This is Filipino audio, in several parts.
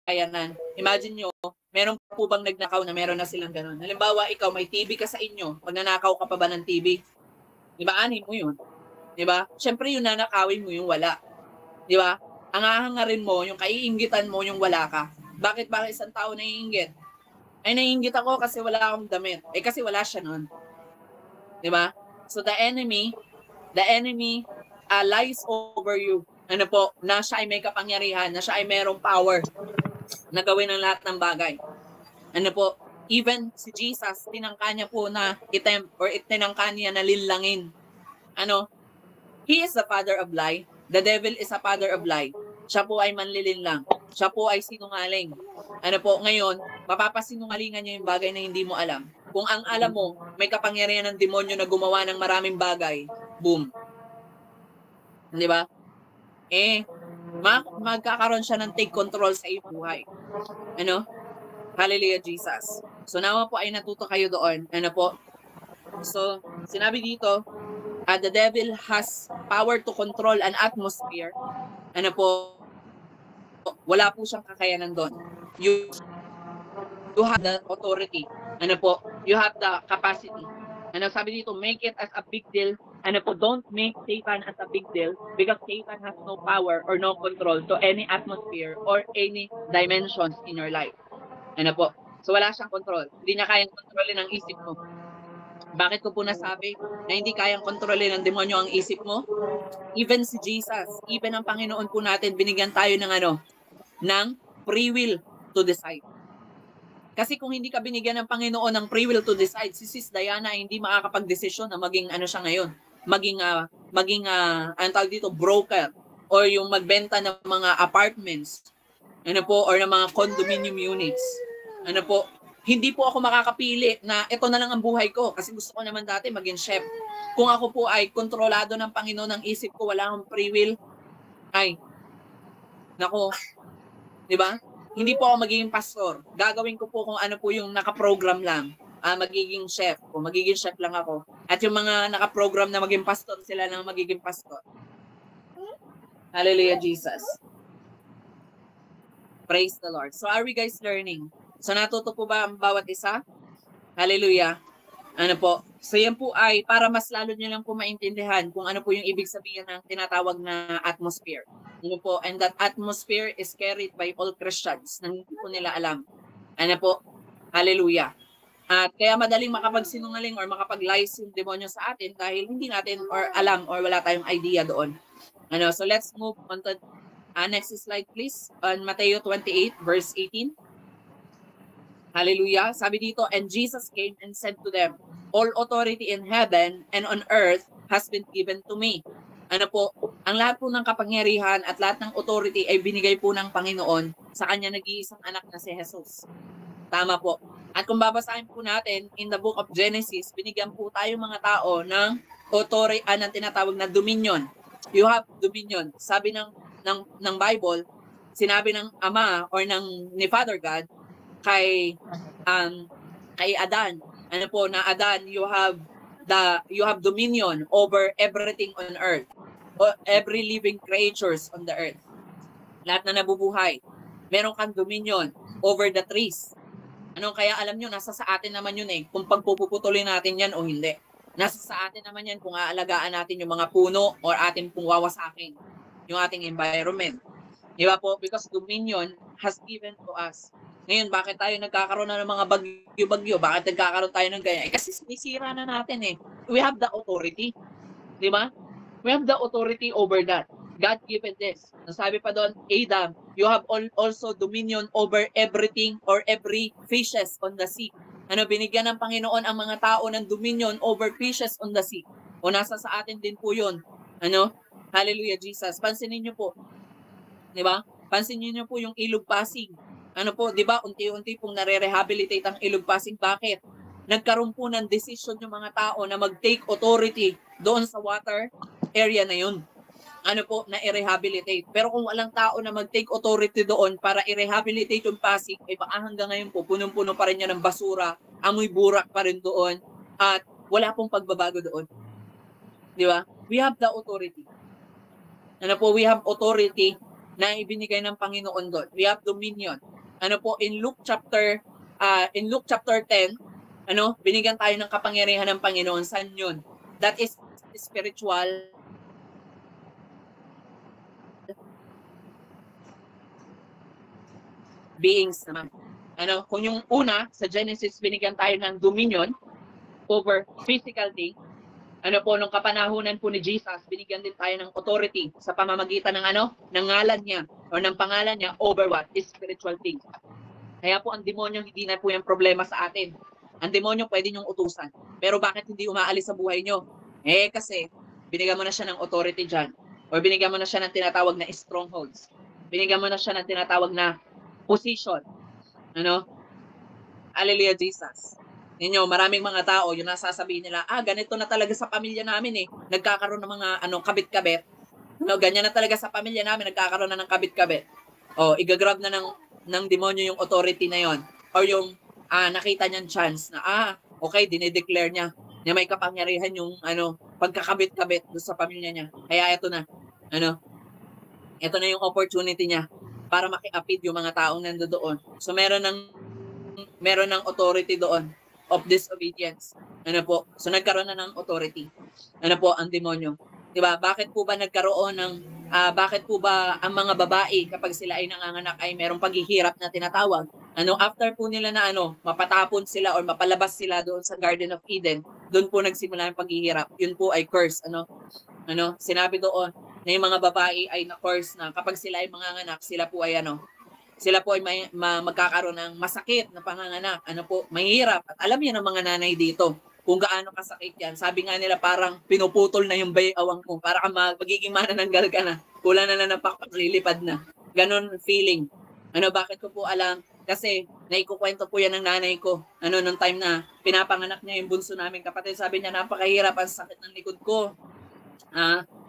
bayanan. Imagine nyo, meron po bang nagnakaw na meron na silang ganun? Halimbawa, ikaw may TV ka sa inyo, magnanakaw ka pa ba ng TV? Di ba, anin mo yun? Di ba? Siyempre yung nanakawin mo yung wala. Di ba? Ang hahangarin mo, yung kaiinggitan mo yung wala ka. Bakit ba isang tao naiinggit? Ay, naiinggit ako kasi wala akong damit. Eh, kasi wala siya nun. Di ba? So the enemy lies over you. Ano po, na siya ay may kapangyarihan, na siya ay merong power na gawin ang lahat ng bagay. Ano po, even si Jesus, tinangka niya po na itempt or tinangka niya na linlangin. Ano, he is the father of lie. The devil is a father of lie. Siya po ay manlilinlang. Siya po ay sinungaling. Ano po, ngayon, mapapasinungalingan niya yung bagay na hindi mo alam. Kung ang alam mo, may kapangyarihan ng demonyo na gumawa ng maraming bagay, boom. Di ba? Eh, magkakaroon siya ng take control sa iyong buhay. Ano? Hallelujah, Jesus. So, nawa po ay natuto kayo doon. Ano po? So, sinabi dito, the devil has power to control an atmosphere. Ano po? Wala po siyang kakayanan doon. You have the authority. Ano po? You have the capacity. Ano sabi dito, make it as a big deal. Ano po, don't make Satan as a big deal because Satan has no power or no control to any atmosphere or any dimensions in your life. Ano po? So wala siyang control. Hindi niya kayang kontrolin ang isip mo. Bakit ko po nasabi na hindi kayang kontrolin ng demonyo ang isip mo? Even si Jesus, even ang Panginoon po natin, binigyan tayo ng ng free will to decide. Kasi kung hindi ka binigyan ng Panginoon ng free will to decide, si Sis Diana ay hindi makakapag-desisyon na maging siya ngayon, maging ang tawag dito, broker or yung magbenta ng mga apartments, ano po, or ng mga condominium units. Ano po, hindi po ako makakapili na ito na lang ang buhay ko kasi gusto ko naman dati maging chef. Kung ako po ay kontrolado ng Panginoon ng isip ko, wala akong free will, ay, nako, di ba? Hindi po ako magiging pastor. Gagawin ko po kung ano po yung nakaprogram lang. Magiging chef. Kung magiging chef lang ako. At yung mga nakaprogram na maging pastor, sila lang magiging pastor. Hallelujah, Jesus. Praise the Lord. So are we guys learning? So natuto po ba ang bawat isa? Hallelujah. Ano po? So yan po ay para mas lalo nyo lang po maintindihan kung ano po yung ibig sabihin ng tinatawag na atmosphere. Ano po? And that atmosphere is carried by all Christians na hindi po nila alam. Ano po? Hallelujah. At kaya madaling makapagsinungaling or makapag-lies yung demonyo sa atin dahil hindi natin or alam or wala tayong idea doon. Ano? So let's move on to next slide please. On Matthew 28 verse 18. Hallelujah. Sabi dito, and Jesus came and said to them, all authority in heaven and on earth has been given to me. Ano po, ang lahat po ng kapangyarihan at lahat ng authority ay binigay po ng Panginoon sa kanya nag-iisang anak na si Jesus. Tama po. At kung babasahin po natin, in the book of Genesis, binigyan po tayo mga tao ng authority, ng tinatawag na dominion. You have dominion. Sabi ng Bible, sinabi ng Ama or ni Father God, kay Adan, ano po, na Adan, you have dominion over everything on earth, or every living creatures on the earth. Lahat na nabubuhay, meron kang dominion over the trees. Kaya alam nyo, nasa sa atin naman yun kung pagpuputulin natin yan o hindi. Nasa sa atin naman yan kung aalagaan natin yung mga puno or atin pong wawasakin yung ating environment. Di ba po? Because dominion has given to us. Ngayon, bakit tayo nagkakaroon na ng mga bagyo-bagyo? Bakit nagkakaroon tayo ng ganyan? Kasi sinisira na natin We have the authority. Di ba? We have the authority over that. God given this. Nasabi pa doon, Adam, you have also dominion over everything or every fishes on the sea. Binigyan ng Panginoon ang mga tao ng dominion over fishes on the sea. O nasa sa atin din po yun. Hallelujah, Jesus. Pansinin niyo po. Di ba? Pansinin niyo po yung Ilog Pasig. Di ba? Unti-unti pong nare-rehabilitate ang Ilog Pasig. Bakit? Nagkaroon po ng decision yung mga tao na mag-take authority doon sa water area na yun. Na i-rehabilitate. Pero kung walang tao na mag-take authority doon para i-rehabilitate yung Pasig, baka hanggang ngayon po, punong-puno pa rin yan ng basura, amoy burak pa rin doon, at wala pong pagbabago doon. Di ba? We have the authority. We have authority na ibinigay ng Panginoon doon. We have dominion. Ano po, in Luke chapter 10, binigyan tayo ng kapangyarihan ng Panginoon. Saan yun? That is spiritual beings naman. Kung yung una, sa Genesis, binigyan tayo ng dominion over physical things. Nung kapanahunan po ni Jesus, binigyan din tayo ng authority sa pamamagitan ng ngalan niya o ng pangalan niya over what? Spiritual things. Kaya po ang demonyo hindi na po yung problema sa atin. Ang demonyo pwede niyong utusan. Pero bakit hindi umaalis sa buhay niyo? Kasi binigyan mo na siya ng authority dyan. Or binigyan mo na siya ng tinatawag na strongholds. Binigyan mo na siya ng tinatawag na position. Hallelujah, Jesus. Maraming mga tao, yung nasasabihin nila, ganito na talaga sa pamilya namin Nagkakaroon ng mga kabit-kabit. Ganyan na talaga sa pamilya namin, nagkakaroon na ng kabit-kabit. Igagrab na ng demonyo yung authority na yon. Or yung nakita niyang chance na, okay, dinideclare niya na may kapangyarihan yung pagkakabit-kabit sa pamilya niya. Kaya ito na. Ito na yung opportunity niya para makiapid yung mga taong nandoon. So meron ng authority doon of disobedience. So nagkaroon na ng authority. Ang demonyo. 'Di ba? Bakit po ba nagkaroon ng bakit po ba ang mga babae kapag sila ay nanganganak ay merong paghihirap na tinatawag? After po nila na mapatapon sila or mapalabas sila doon sa Garden of Eden, doon po nagsimula ang paghihirap. Yun po ay curse. Sinabi doon na yung mga babae ay na-curse na kapag sila ay manganganak, sila po ay magkakaroon ng masakit na panganganak. Mahirap. At alam niyo ng mga nanay dito kung gaano kasakit yan. Sabi nga nila parang pinuputol na yung bayawang mo. Para magiging manananggal ka na. Kulang na lang ng pakpaklilipad na. Ganon feeling. Bakit ko po alam? Kasi naikukwento po yan ng nanay ko. Nung time na pinapanganak niya yung bunso namin kapatid, sabi niya napakahirap, ang sakit ng likod ko.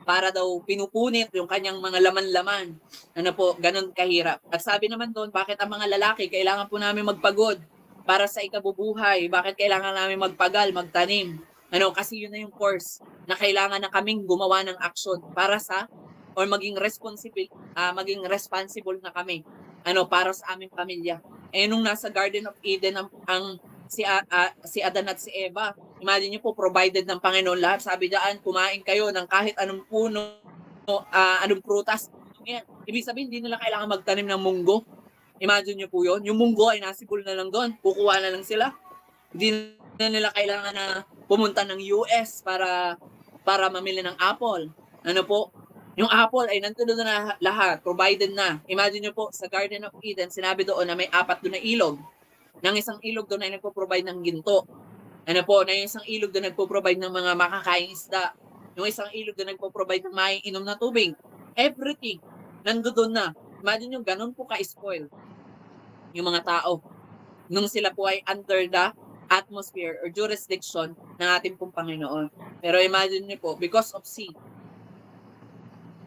Para daw pinupunit yung kanyang mga laman-laman. Ganun kahirap. At sabi naman doon, bakit ang mga lalaki kailangan po namin magpagod para sa ikabubuhay? Bakit kailangan namin magpagal, magtanim? Kasi yun na yung course na kailangan na kaming gumawa ng action para sa or maging responsible na kami para sa aming pamilya. Nung nasa Garden of Eden si Adan at si Eva, imagine niyo po, provided ng Panginoon lahat. Sabi diyan, kumain kayo ng kahit anong puno, anong prutas. Ibig sabihin, hindi nila kailangan magtanim ng munggo. Imagine niyo po yun. Yung munggo ay nasibol na lang doon. Kukuha na lang sila. Hindi na nila kailangan na pumunta ng US para mamili ng apple. Yung apple ay nandun na lahat. Provided na. Imagine niyo po, sa Garden of Eden, sinabi doon na may 4 doon na ilog. Ng isang ilog doon ay nagpo-provide ng ginto. Na yung isang ilog doon nagpo-provide ng mga makakaing isda. Yung isang ilog doon nagpo-provide ng maiinom na tubig. Everything nandoon na. Imagine yung ganun po ka-spoil yung mga tao nung sila po ay under the atmosphere or jurisdiction ng ating pong Panginoon. Pero imagine niyo po, because of sin,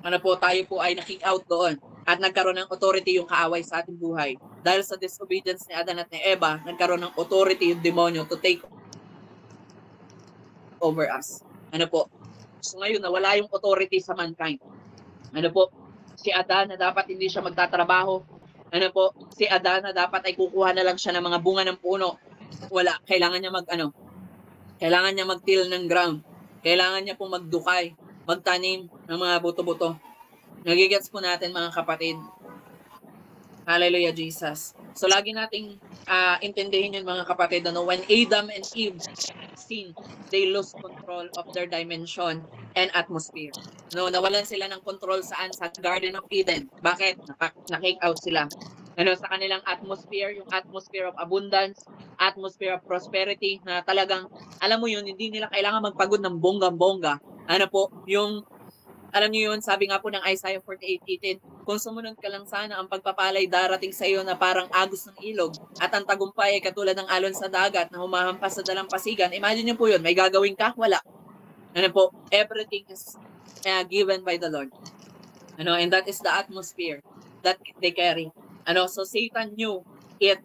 tayo po ay na-kick out doon at nagkaroon ng authority yung kaaway sa ating buhay. Dahil sa disobedience ni Adan at ni Eva, nagkaroon ng authority yung demonyo to take over us. So ngayon, nawala yung authority sa mankind. Si Adan na dapat hindi siya magtatrabaho. Si Adan na dapat ay kukuha na lang siya ng mga bunga ng puno. Wala. Kailangan niya mag-till ng ground. Kailangan niya pong magdukay, magtanim ng mga buto-buto. Nagigets po natin, mga kapatid. Hallelujah, Jesus. So lagi nating intindihin yun, mga kapatid, when Adam and Eve sin, they lost control of their dimension and atmosphere. Nawalan sila ng control saan? Sa Garden of Eden. Bakit? Na-kick out sila. Sa kanilang atmosphere, yung atmosphere of abundance, atmosphere of prosperity, na talagang, alam mo yun, hindi nila kailangan magpagod ng bongga-bongga. Alam niyo yun, sabi nga po ng Isaiah 48:18, kung sumunod ka lang sana, ang pagpapalay darating sa iyo na parang agos ng ilog, at ang tagumpay ay katulad ng alon sa dagat na humahampas sa dalampasigan. Imagine niyo po yun, may gagawin ka? Wala. Everything is given by the Lord. And that is the atmosphere that they carry. So Satan knew it.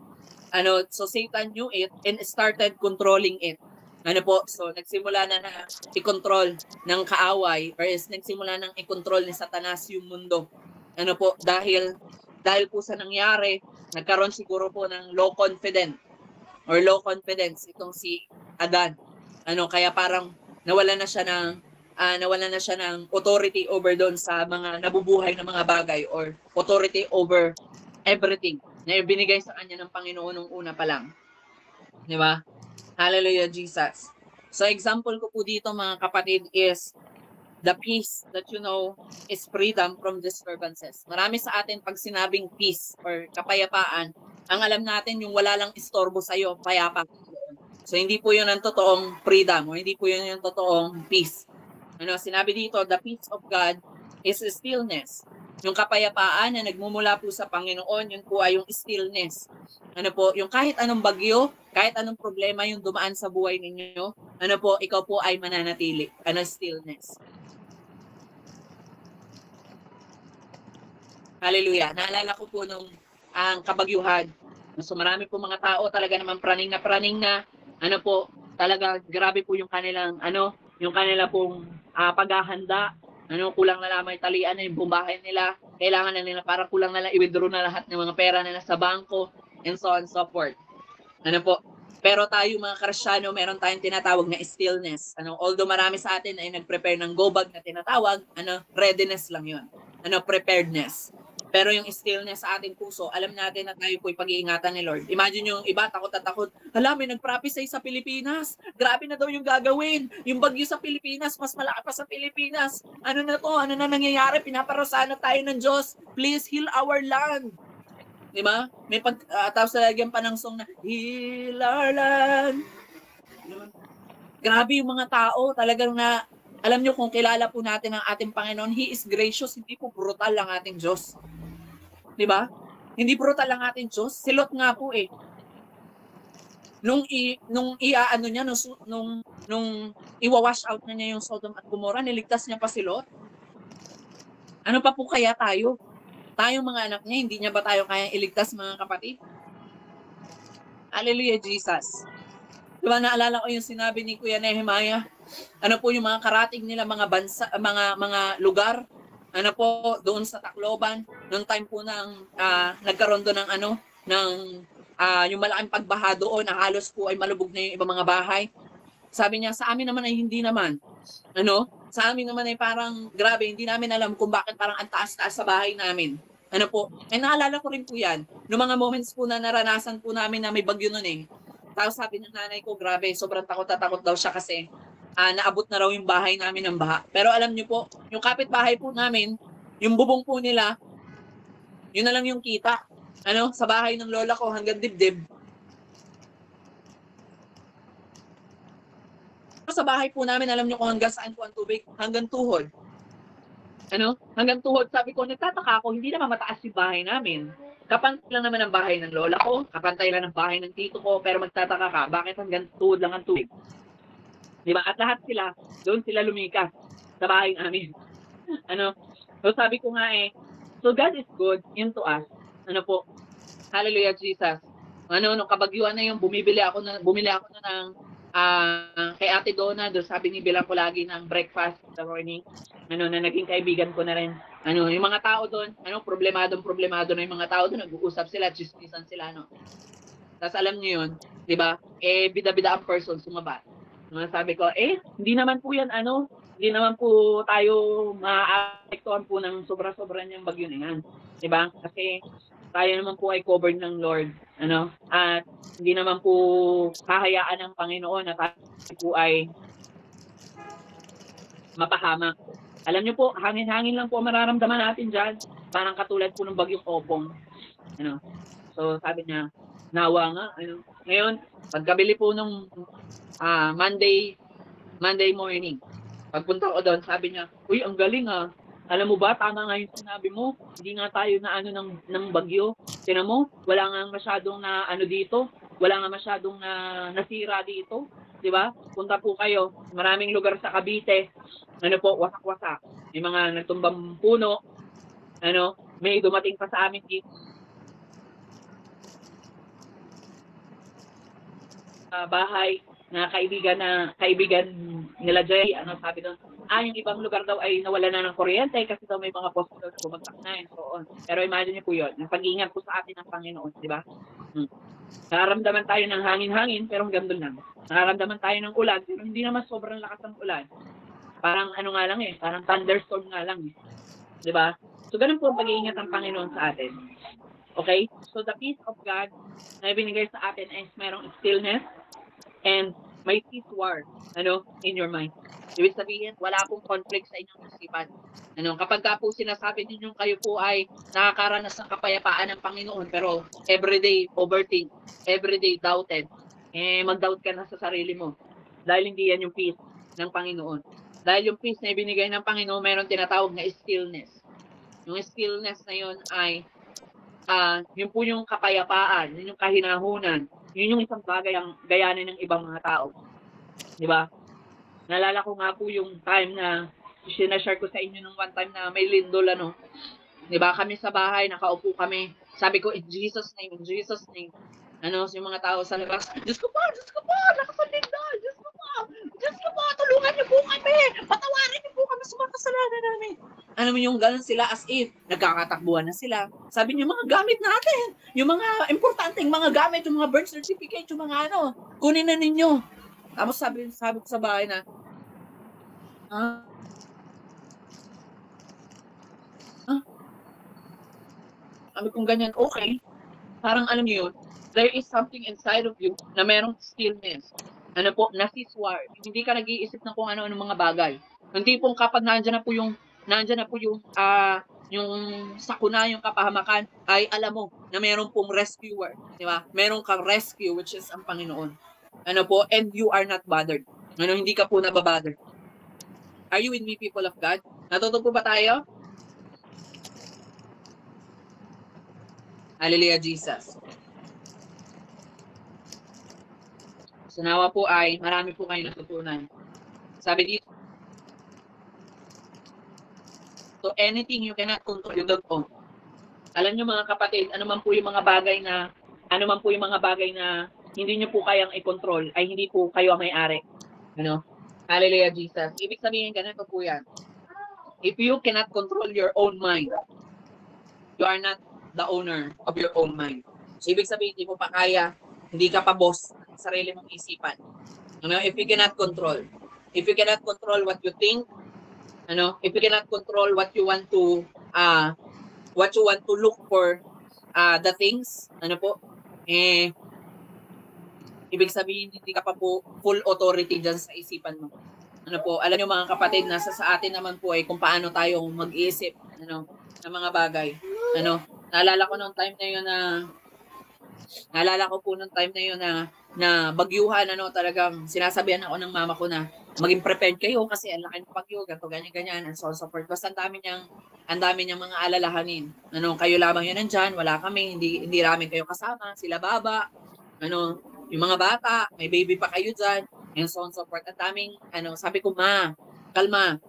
Satan knew it and started controlling it. So nagsimula na i-control ng kaaway or nagsimula i-control ni Satanas yung mundo. Dahil po sa nangyari nagkaroon siguro po ng low confidence itong si Adan. Kaya parang nawala na siya ng authority over doon sa mga nabubuhay na mga bagay or authority over everything na ibinigay sa kanya ng Panginoon nung una pa lang. Di ba? Hallelujah, Jesus. So example ko po dito mga kapatid is the peace that you know is freedom from disturbances. Marami sa atin pag sinabing peace or kapayapaan, ang alam natin yung wala lang istorbo sa'yo, payapa. So hindi po yun ang totoong freedom o hindi po yun yung totoong peace. Sinabi dito, the peace of God is stillness. Yung kapayapaan na nagmumula po sa Panginoon, yun po ay yung stillness. Yung kahit anong bagyo, kahit anong problema yung dumaan sa buhay ninyo, ikaw po ay mananatili. Stillness. Hallelujah. Naalala ko po nung ang kabagyuhan. So marami po mga tao talaga naman praning na, talaga grabe po yung kanilang, yung kanila pong paghahanda. Kulang na lamang talian na yung bumahay nila. Kailangan na nila, para kulang na lang i-withdraw na lahat ng mga pera nila sa bangko and so on and so forth. Pero tayo mga Kristyano, meron tayong tinatawag na stillness. Although marami sa atin ay nag-prepare ng go bag na tinatawag, readiness lang yun. Preparedness. Pero yung stillness sa ating puso, alam natin na tayo po'y pag-iingatan ni Lord. Imagine yung iba, takot na takot. Hala, may nag-prophesy sa Pilipinas. Grabe na daw yung gagawin. Yung bagyo sa Pilipinas, mas malaki pa sa Pilipinas. Ano na to? Ano na nangyayari? Pinaparusahan na tayo ng Diyos. Please heal our land. Diba? May tapos lagyan pa ng song na, Heal our land. Grabe yung mga tao. Talagang na, alam nyo kung kilala po natin ang ating Panginoon, He is gracious, hindi po brutal ang ating Diyos. Diba? Hindi brutal ang ating Diyos. Si Lot nga po eh. Nung iwawash out na niya yung Sodom at Gomorrah, niligtas niya pa si Lot. Ano pa po kaya tayo? Tayong mga anak niya, hindi niya ba tayo kayang iligtas mga kapatid? Hallelujah, Jesus. Diba naalala ko yung sinabi ni Kuya Nehemiah? Ano po yung mga karating nila, mga bansa, mga lugar, doon sa Tacloban, noong time po nagkaroon doon yung malaking pagbaha doon, na halos po ay malubog na yung ibang mga bahay. Sabi niya, sa amin naman ay hindi naman. Sa amin naman ay parang grabe, hindi namin alam kung bakit parang ang taas-taas sa bahay namin. Naalala ko rin po yan. Noong mga moments po na naranasan po namin na may bagyo noon eh. Tapos sabi ng nanay ko, grabe, sobrang takot daw siya kasi naabot na raw yung bahay namin ng baha. Pero alam niyo po, yung kapitbahay po namin, yung bubong po nila, yun na lang yung kita. Sa bahay ng lola ko hanggang dibdib. Sa bahay po namin, alam niyo kung hanggang saan po ang tubig? Hanggang tuhod. Hanggang tuhod. Sabi ko, nagtataka ako, hindi naman mataas yung bahay namin. Kapantay lang naman ang bahay ng lola ko, kapantay lang ang bahay ng tito ko, pero magtataka ka, bakit hanggang tuhod lang ang tubig? Diba? At lahat sila, doon sila lumikas sa bahay namin. So sabi ko nga so God is good, yun to us. Hallelujah, Jesus. Nung kabagyuan na yung bumili ako na ng kay Ate Donna, doon sabi ni bilang ko lagi ng breakfast sa morning. Na naging kaibigan ko na rin. Yung mga tao doon, problemado na yung mga tao doon, nag-uusap sila, chismisan sila, Tapos alam niyo yun, 'di ba? Bida-bida ang person sumaba. Sabi ko, hindi naman po yan, hindi naman po tayo maapektuhan po ng sobra-sobra niyang bagyo na yan. 'Di ba? Kasi tayo naman po ay covered ng Lord, at hindi naman po hahayaan ng Panginoon na tayo po ay mapahamak. Alam niyo po, hangin-hangin lang po mararamdaman natin dyan. Parang katulad po ng bagyong Opong. So sabi niya, nawa nga. Ngayon, pagkabili po nung Monday morning, pagpunta ko doon, sabi niya, uy, ang galing Alam mo ba, tama nga yung sinabi mo, hindi nga tayo na ng bagyo. Tingnan mo, wala nga masyadong dito, wala nga masyadong nasira dito. 'Di ba? Punta po kayo, maraming lugar sa Cavite, wasak-wasak. May mga nagtumbang puno, may dumating pa sa amin dito. Bahay na kaibigan nila Jay, sabi doon, yung ibang lugar daw ay nawala na ng kuryente kasi daw may mga hospitals bumagsak na and so on. Pero imagine niyo po yun, yung pag-iingat po sa atin ng Panginoon, di ba? Nararamdaman tayo ng hangin-hangin, pero hanggang doon lang. Nararamdaman tayo ng ulan, pero hindi naman sobrang lakas ng ulan. Parang ano nga lang parang thunderstorm nga lang Di ba? So, ganun po ang pag-iingat ng Panginoon sa atin. Okay? So, the peace of God na ibinigay sa atin is merong stillness and may peace war, in your mind. Ibig sabihin, wala pong conflict sa inyong isipan. Kapag ka po sinasabi ninyong kayo po ay nakakaranas ng kapayapaan ng Panginoon, pero everyday overthink, everyday doubted, mag-doubt ka na sa sarili mo. Dahil hindi yan yung peace ng Panginoon. Dahil yung peace na ibinigay ng Panginoon, meron tinatawag na stillness. Yung stillness na yun ay, yun po yung kapayapaan, yun yung kahinahunan, yun yung isang bagay ang gayanin ng ibang mga tao. Di ba? Naalala ko nga po yung time na sinashare ko sa inyo nung one time na may lindol, Di ba? Kami sa bahay, nakaupo kami. Sabi ko, in Jesus' name, in Jesus' name. Yung mga tao sa labas, Diyos ko po, lakas ang lindol, Diyos ko po, tulungan niyo po kami, patawarin niyo po kami sa mga kasalanan namin. Yung ganun sila as if, nagkakatakbuhan na sila. Sabi niyo, mga gamit natin, yung mga importanteng mga gamit, yung mga birth certificate, yung mga kunin na ninyo. Tapos sabi ko sa bahay na, sabi kong ganyan, okay. Parang alam niyo yun, there is something inside of you na merong stillness. Nasiswar. Hindi ka nag-iisip ng kung ano-ano mga bagay. Hindi pong kapag nandiyan na po yung sakuna, yung kapahamakan, ay alam mo na meron pong rescuer. Di ba? Meron kang rescue, which is ang Panginoon. And you are not bothered. Hindi ka po nababother. Are you with me, people of God? Natutog po ba tayo? Hallelujah, Jesus. So nawa po ay marami po kayong natutunan. Sabi dito, so anything you cannot control, you don't own. Alam niyo mga kapatid, ano man po yung mga bagay na hindi niyo po kayang i-control, ay hindi po kayo ang may-ari. Hallelujah, Jesus. Ibig sabihin, ganito po yan. If you cannot control your own mind, you are not the owner of your own mind. So, ibig sabihin, hindi mo pa kaya, hindi ka pa boss sa sarili mong isipan. If you cannot control what you think, if you cannot control what you want to look for, the things, ibig sabihin, hindi ka pa po full authority dyan sa isipan mo. Alam nyo mga kapatid, nasa sa atin naman po ay kung paano tayong mag-iisip, ng mga bagay. Naalala ko nung time na yun na bagyuhan, talagang sinasabihan ako ng mama ko na maging prepared kayo kasi ang laki ng bagyo, ganito, ganyan, and so on, so forth. Basta ang dami niyang mga alalahanin. Kayo lamang yun nandyan, wala kami, hindi namin kayo kasama, sila baba, yung mga bata, may baby pa kayo dyan, and so on, so forth. Ang daming, sabi ko, ma, kalma,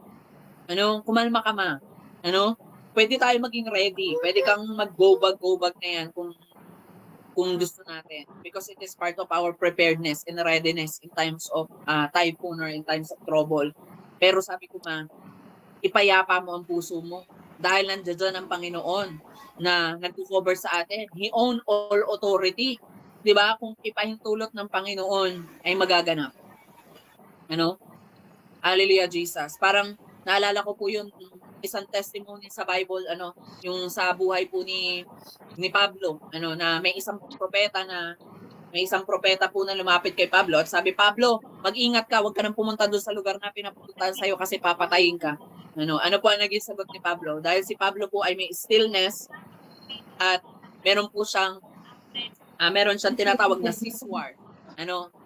kumalma ka, ma, pwede tayo maging ready, pwede kang mag-go bag na yan kung gusto natin, because it is part of our preparedness and readiness in times of typhoon or in times of trouble. Pero sabi ko, ma, ipayapa mo ang puso mo dahil nandiyan ang Panginoon na nagko-cover sa atin. He owns all authority. Di ba? Kung ipahintulot ng Panginoon ay magaganap. Hallelujah, Jesus. Parang naalala ko po yung isang testimony sa Bible, yung sa buhay po ni Pablo, na may isang propeta po na lumapit kay Pablo at sabi, Pablo, mag-ingat ka, huwag ka nang pumunta doon sa lugar na pinapuntahan sa'yo kasi papatayin ka. Ano po ang naging sagot ni Pablo? Dahil si Pablo po ay may stillness at meron siyang tinatawag na siswar.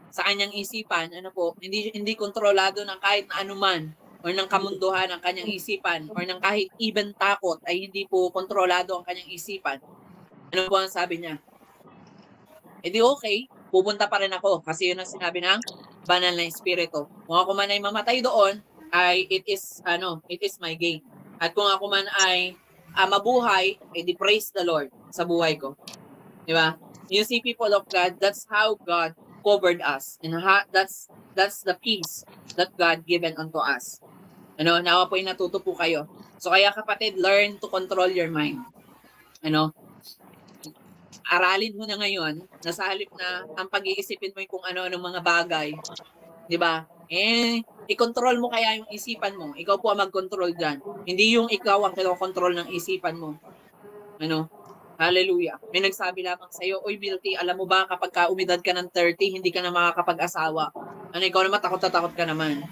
Sa kanyang isipan, hindi kontrolado ng kahit na anuman or ng kamunduhan ng kanyang isipan or ng kahit even takot ay hindi po kontrolado ang kanyang isipan. Ano po ang sabi niya? Di okay, pupunta pa rin ako kasi yun ang sinabi ng banal na espiritu. Kung ako man ay mamatay doon, ay it is my gain. At kung ako man ay mabuhay, di praise the Lord sa buhay ko. Di ba? You see, people of God, that's how God covered us. And that's the peace that God given unto us. Nawa po yung natuto po kayo. So kaya kapatid, learn to control your mind. Aralin mo na ngayon na sa halip na ang pag-iisipin mo yung kung ano-ano mga bagay, di ba? I-control mo kaya yung isipan mo. Ikaw po ang mag-control dyan. Hindi yung ikaw ang kinokontrol ng isipan mo. Hallelujah. May nagsabi lamang sa'yo, Uy, Milty, alam mo ba kapag umidad ka ng 30, hindi ka na makakapag-asawa. Ikaw naman, takot ka naman.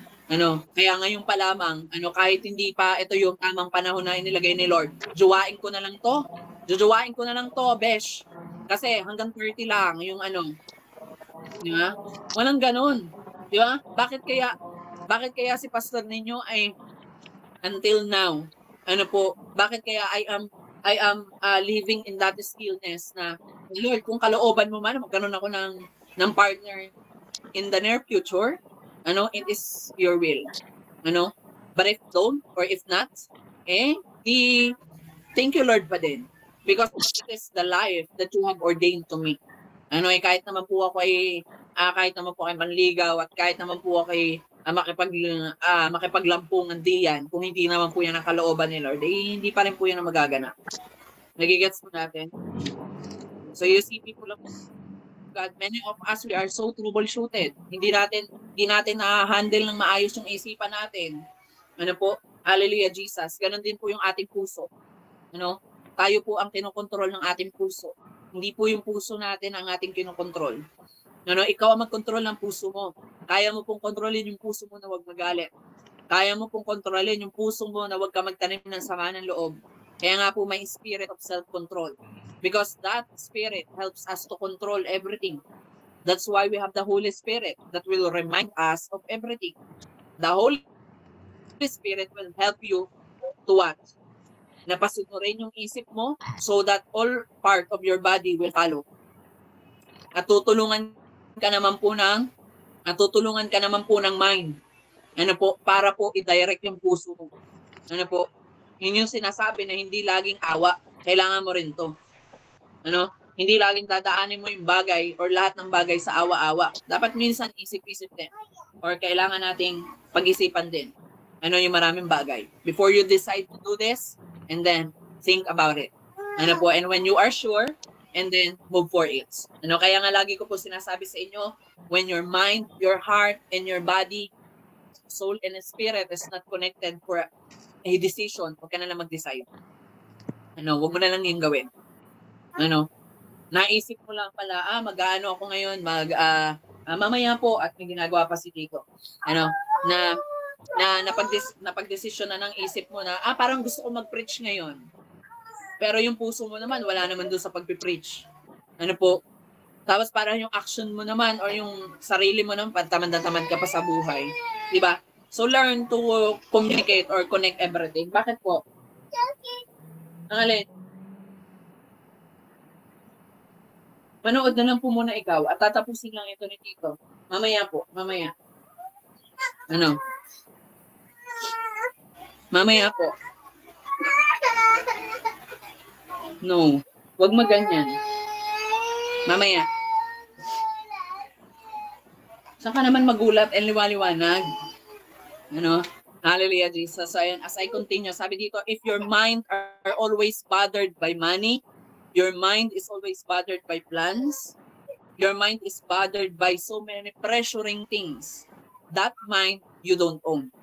Kaya ngayon pa lamang, kahit hindi pa ito yung tamang panahon na inilagay ni Lord, juwain ko na lang to. Jujuwain ko na lang to, besh. Kasi hanggang 30 lang yung di ba? Walang ganun. Di ba? Bakit kaya si pastor ninyo ay until now, bakit kaya I am living in that stillness na, Lord, kung kalooban mo man, magkaroon ako ng partner in the near future, it is your will. But if don't, or if not, thank you, Lord, pa din. Because it is the life that you have ordained to me. Kahit naman po ako kahit naman po ay manligaw at kahit naman po ako ay makipaglampungan diyan, kung hindi naman po yan ang kalooban ni Lord, hindi pa rin po yan ang magaganap. Nagigets mo natin? So you see, people of God, many of us, we are so troubleshooted. Hindi natin na-handle ng maayos yung isipan natin. Hallelujah, Jesus. Ganon din po yung ating puso. Tayo po ang kinokontrol ng ating puso. Hindi po yung puso natin ang ating kinokontrol. Ikaw ang mag-control ng puso mo. Kaya mo pong kontrolin yung puso mo na huwag magalit. Kaya mo pong kontrolin yung puso mo na huwag ka magtanim ng sama ng loob. Kaya nga po may spirit of self-control. Because that spirit helps us to control everything. That's why we have the Holy Spirit that will remind us of everything. The Holy Spirit will help you to what? Napasunurin yung isip mo so that all part of your body will follow. At tutulungan ka naman po ng mind. Para po i-direct yung puso mo. Yun yung sinasabi na hindi laging awa. Kailangan mo rin to. Hindi laging dadaanin mo yung bagay or lahat ng bagay sa awa-awa. Dapat minsan isip-isip din. Or kailangan nating pag-isipan din. Yung maraming bagay. Before you decide to do this, and then think about it. And when you are sure, and then move for it. Kaya nga lagi ko po sinasabi sa inyo, when your mind, your heart, and your body, soul, and spirit is not connected for a decision, huwag ka na lang mag-decide. Huwag mo na lang yung gawin. Naisip mo lang pala, mag-ano ako ngayon, mamaya po, at may ginagawa pa si Tito. Napag-desisyon na ng isip mo na, parang gusto ko mag-preach ngayon. Pero yung puso mo naman, wala naman doon sa pag-preach. Tapos parang yung action mo naman or yung sarili mo naman, tamad ka pa sa buhay. Diba? So learn to communicate or connect everything. Bakit po? Ang alin? Manood na lang po muna ikaw at tatapusin lang ito ni Tito. Mamaya po, mamaya. Mamaya po. No, wag maganyan. Mamaya. Saan ka naman magulat and liwaliwanag? Hallelujah, Jesus. So, as I continue, sabi dito, if your mind are always bothered by money, your mind is always bothered by plans, your mind is bothered by so many pressuring things, that mind you don't own.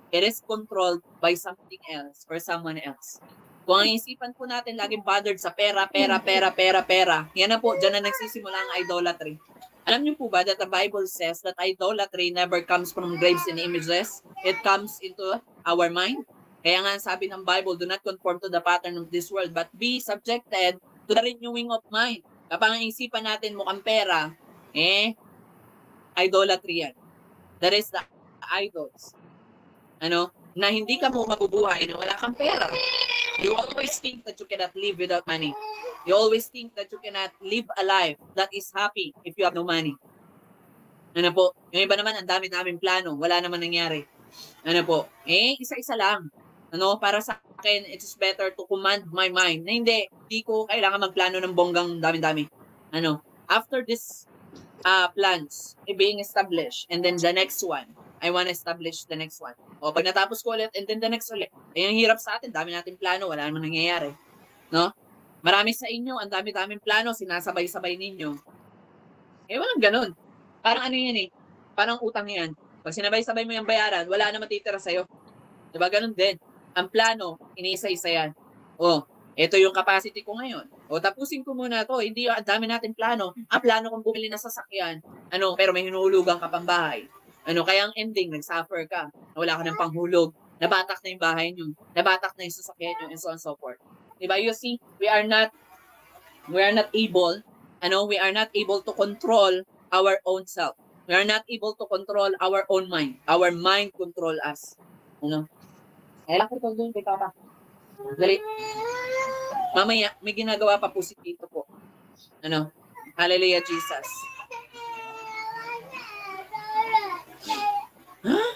It is controlled by something else or someone else. Kung ang isipan po natin laging bothered sa pera, yan na po, dyan na nagsisimula ang idolatry. Alam niyo po ba that the Bible says that idolatry never comes from graves and images? It comes into our mind. Kaya nga sabi ng Bible, do not conform to the pattern of this world, but be subjected to the renewing of mind. Kapag ang isipan natin mukhang pera, idolatry yan. That is the idols. Na hindi ka mo mabubuhay na wala kang pera. You always think that you cannot live without money. You always think that you cannot live a life that is happy if you have no money. Po? Yung iba naman, ang dami-daming plano. Wala naman nangyari. Isa-isa lang. Para sa akin, it's better to command my mind. Na hindi ko kailangan magplano ng bonggang dami-dami. After this plans being established, and then the next one, I want to establish the next one. O pag natapos ko ulit, and then the next ulit. Ayun ang hirap sa atin, dami nating plano, wala namang nangyayari. No? Marami sa inyo, ang dami-daming plano, sinasabay-sabay ninyo. Eh, walang ganun. Parang ano yan eh, parang utang yan. Pag sinabay-sabay mo yung bayaran, wala na matitira sa'yo. Diba? Ganun din. Ang plano, iniisa-isa yan. O, ito yung capacity ko ngayon. O, tapusin ko muna to. Hindi, ang dami natin plano. Plano kong bumili ng sasakyan. Pero may hinuhulugan ka pang bahay. Kaya ang ending, nag-suffer ka. Wala ka ng panghulog. Nabatak na yung bahay nyo. Nabatak na yung sasakyan nyo, and so on and so forth. Diba? You see, we are not able, we are not able to control our own self. We are not able to control our own mind. Our mind control us. Kaya lang ko doon kay Papa. Dali. Mamaya, may ginagawa pa po si Tito po. Hallelujah, Jesus. Huh?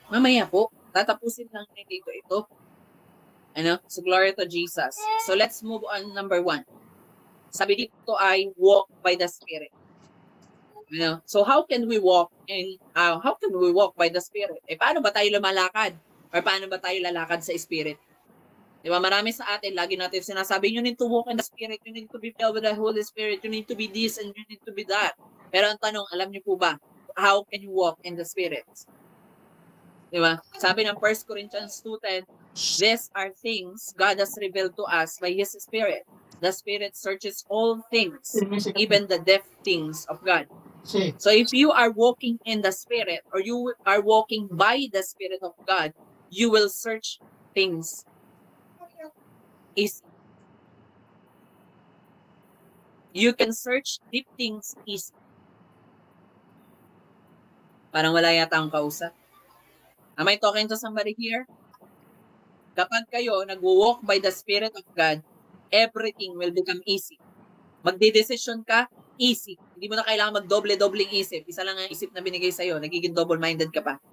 Mamaya po, tatapusin lang ni Tito ito. So glory to Jesus. So let's move on number 1. Sabi dito ay walk by the Spirit. So how can we walk by the Spirit? Paano ba tayo lumalakad? Or paano ba tayo lalakad sa Spirit? Diba, marami sa atin, lagi natin sinasabi, you need to walk in the Spirit, you need to be filled with the Holy Spirit, you need to be this and you need to be that. Pero ang tanong, alam niyo po ba, how can you walk in the Spirit? Diba? Sabi ng 1 Corinthians 2:10, these are things God has revealed to us by His Spirit. The Spirit searches all things, even the deep things of God. So if you are walking in the Spirit, or you are walking by the Spirit of God, you will search things easy. You can search deep things easy. Parang wala yata ang kausap. Am I talking to somebody here? Kapag kayo nag-walk by the Spirit of God, everything will become easy. Magdedesisyon ka, easy. Hindi mo na kailangan magdoble-dobling isip. Isa lang ang isip na binigay sa'yo. Nagiging double-minded ka pa.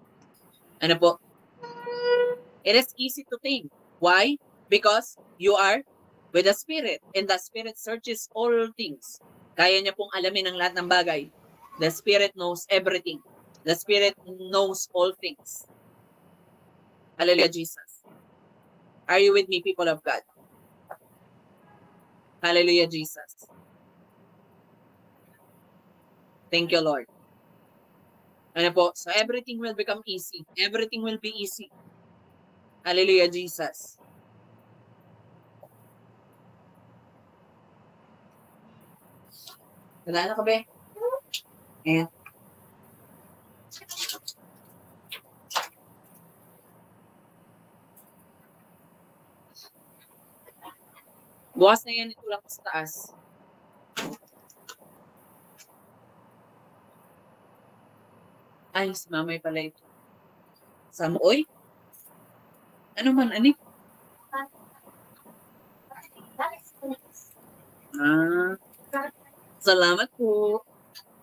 It is easy to think. Why? Because you are with the Spirit. And the Spirit searches all things. Kaya niya pong alamin ang lahat ng bagay. The Spirit knows everything. The Spirit knows all things. Hallelujah, Jesus. Are you with me, people of God? Hallelujah, Jesus. Thank you, Lord. So everything will become easy. Everything will be easy. Hallelujah, Jesus. Wala na ka ba? Ayan. Bukas na yan, itulak ko sa taas. Ay, si mamay pala ito. Samo, oy? Ano man, ani? Salamat po.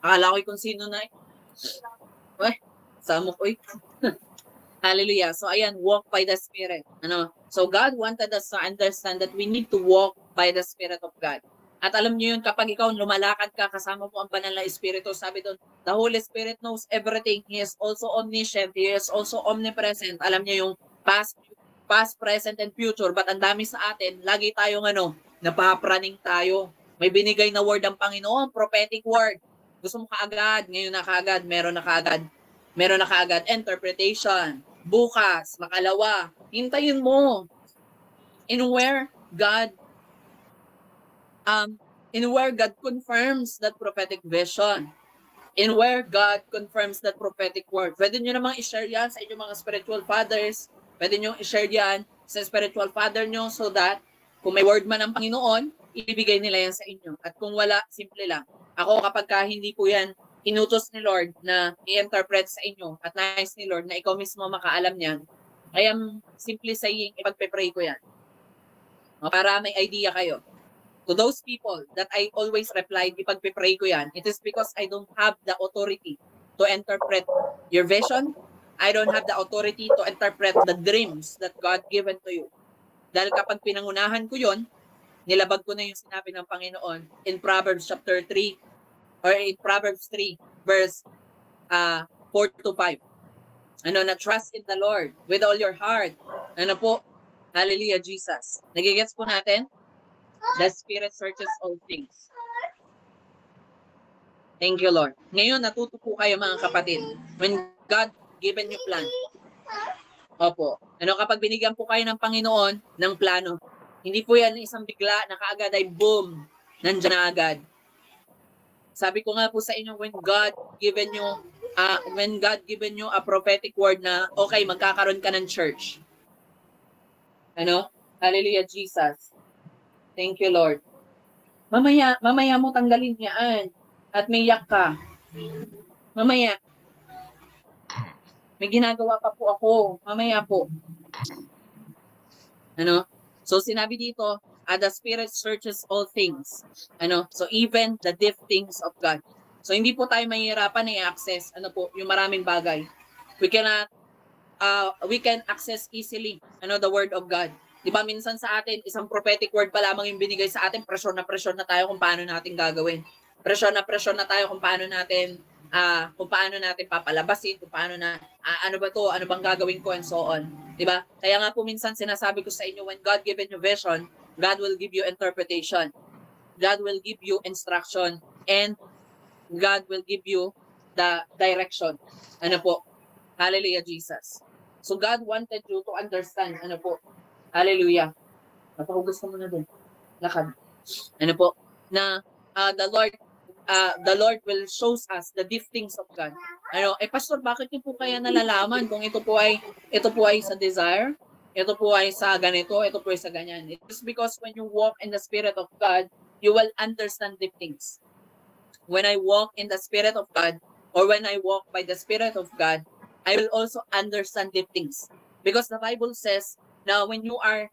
Akala ko kung sino na. Uy, samo, oy. Hallelujah. So, ayan, walk by the Spirit. So, God wanted us to understand that we need to walk by the Spirit of God. At alam niyo yun, kapag ikaw lumalakad ka, kasama mo ang banal na Espiritu, sabi doon, the Holy Spirit knows everything. He is also omniscient. He is also omnipresent. Alam niyo yung past, present, and future. But ang dami sa atin, lagi tayong napapraning tayo. May binigay na word ang Panginoon, prophetic word. Gusto mo kaagad, ngayon na kaagad, meron na kaagad, interpretation. Bukas, makalawa, hintayin mo. In where God confirms that prophetic vision. In where God confirms that prophetic word. Pwede nyo namang i-share yan sa inyong mga spiritual fathers. Pwede nyo i-share yan sa spiritual father nyo so that kung may word man ang Panginoon, ibibigay nila yan sa inyo. At kung wala, simple lang. Ako kapag hindi po yan inutos ni Lord na i-interpret sa inyo at nais ni Lord na ikaw mismo makaalam niyan, I am simply saying, ipagpe-pray ko yan. Para may idea kayo. To those people that I always replied, ipagpe-pray ko yan, it is because I don't have the authority to interpret your vision. I don't have the authority to interpret the dreams that God given to you. Dahil kapag pinangunahan ko yon, nilabag ko na yung sinabi ng Panginoon in Proverbs chapter 3 or in Proverbs 3 verse 4 to 5. Na trust in the Lord with all your heart. Ano po? Hallelujah, Jesus. Nagigets po natin? The Spirit searches all things. Thank you, Lord. Ngayon, natuto po kayo mga kapatid. When God given you plan. Opo. Kapag binigyan po kayo ng Panginoon ng plano, hindi po yan isang bigla na kaagad ay boom, nandiyan na agad. Sabi ko nga po sa inyo, when God given you a prophetic word na, okay, magkakaroon ka ng church. Hallelujah, Jesus. Thank you, Lord. Mamaya mo tanggalin yan. At may yak ka. Mamaya. May ginagawa pa po ako. Mamaya po. So sinabi dito, the Spirit searches all things. So even the deep things of God. So hindi po tayo mahihirapan i-access yung maraming bagay. We can access easily the word of God. Diba minsan sa atin, isang prophetic word pa lamang yung binigay sa atin, presyon na tayo kung paano natin gagawin. Presyon na tayo kung paano natin papalabasin, kung paano ano ba to, ano bang gagawin ko, and so on. Diba? Kaya nga po minsan sinasabi ko sa inyo, when God given you vision, God will give you interpretation. God will give you instruction, and God will give you the direction. Hallelujah, Jesus. So God wanted you to understand, hallelujah. Napahugas ka muna din. Lakad. Na the Lord will shows us the deep things of God. Pastor, bakit niyo po kaya nalalaman kung ito po ay sa desire, ito po ay sa ganito, ito po ay sa ganyan? It's because when you walk in the Spirit of God, you will understand deep things. When I walk in the Spirit of God, or when I walk by the Spirit of God, I will also understand deep things. Because the Bible says, now when you are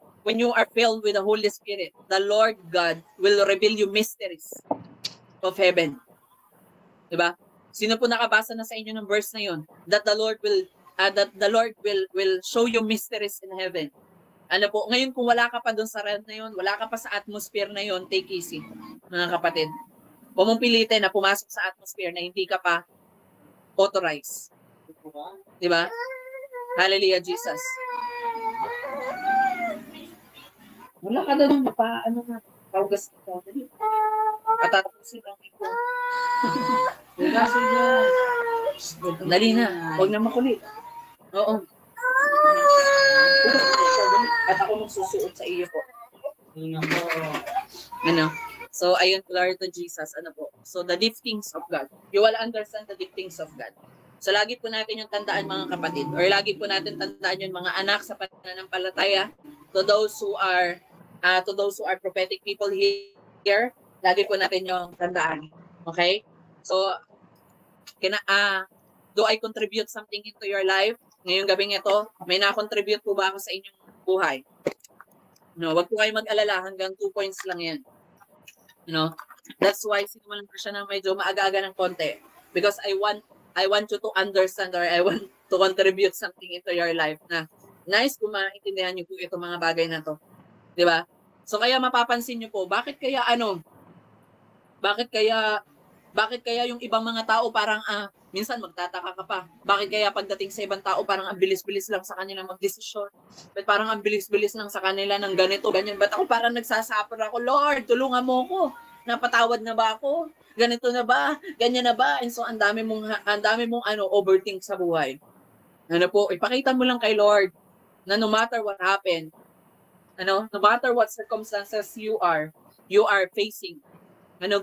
filled with the Holy Spirit, the Lord God will reveal you mysteries of heaven. Diba? Sino po nakabasa na sa inyo ng verse na yun? That the Lord will show you mysteries in heaven. Ngayon kung wala ka pa doon sa realm na yun, wala ka pa sa atmosphere na yun, take easy, mga kapatid. Huwag mong pilitin na pumasok sa atmosphere na hindi ka pa authorized. Diba? Hallelujah, Jesus. Wala ka doon na paugas ka. Patatapusin lang ito. Dali na. Huwag na makulit. Oo. At ako magsusuot sa iyo po. So, ayun, glory to Jesus. So, the deep things of God. You will understand the deep things of God. So, lagi po natin yung tandaan, mga kapatid. Or lagi po natin tandaan yung mga anak sa pananampalataya. To those who are prophetic people here, lagi po natin yung tandaan. Okay? So, do I contribute something into your life? Ngayong gabing ito, may na-contribute po ba ako sa inyong buhay? Wag po kayo mag-alala, hanggang 2 points lang yan. That's why sinumalan ko siya ng medyo maaga-aga ng konti. Because I want you to understand, or I want to contribute something into your life na nice kung maintindihan niyo po itong mga bagay na to. Diba? So kaya mapapansin niyo po, bakit kaya yung ibang mga tao parang minsan magtataka ka pa. Bakit kaya pagdating sa ibang tao parang ang bilis-bilis lang sa kanila magdesisyon? But parang ang bilis-bilis lang sa kanila ng ganito, ganyan. Ba't ako parang nagsasuffer ako, Lord, tulungan mo ko. Napatawad na ba ako? Ganito na ba? Ganyan na ba? And so ang dami mong overthink sa buhay. Ipakita mo lang kay Lord na no matter what happened, no matter what circumstances you are facing,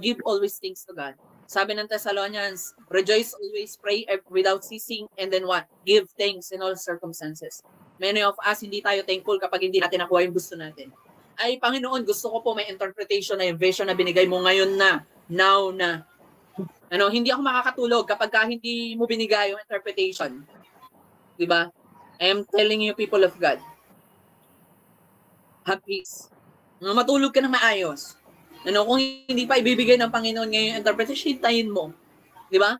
give always thanks to God. Sabi ng Thessalonians, rejoice always, pray without ceasing, and then what? Give thanks in all circumstances. Many of us, hindi tayo thankful kapag hindi natin nakuha yung gusto natin. Ay, Panginoon, gusto ko po may interpretation na yung vision na binigay mo ngayon na, now na. Hindi ako makakatulog kapag hindi mo binigay yung interpretation. Diba? I am telling you, people of God, have peace. Matulog ka na maayos. Kung hindi pa ibibigay ng Panginoon ngayon yung interpretation, hintayin mo. Di ba?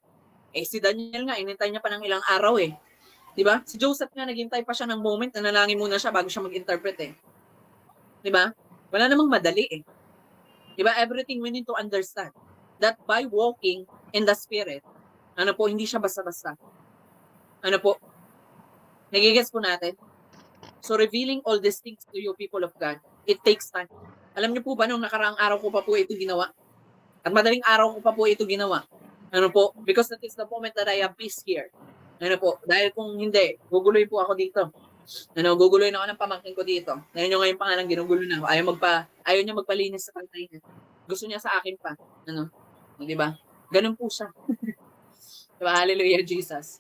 Si Daniel nga, inintay niya pa ng ilang araw eh. Di ba? Si Joseph nga, naghintay pa siya ng moment na nanalangin muna siya bago siya mag-interpret eh. Di ba? Wala namang madali eh. Di ba? Everything we need to understand that by walking in the Spirit, Ano po, hindi siya basta-basta. Ano po, nagigets po natin? So revealing all these things to you, people of God, it takes time. Alam niyo po ba, nung nakaraang araw ko pa po ito ginawa? At madaling araw ko pa po ito ginawa. Ano po, because that is the moment that I have peace here. Ano po, dahil kung hindi, guguloy po ako dito. Ano, guguloy na ako ng pamangkin ko dito. Ngayon nyo ngayon pa nga lang ginugulo na ako. Ayaw niya magpalinis sa kantay niya. Gusto niya sa akin pa. Ano, di ba? Ganun po siya. Diba? Hallelujah, Jesus.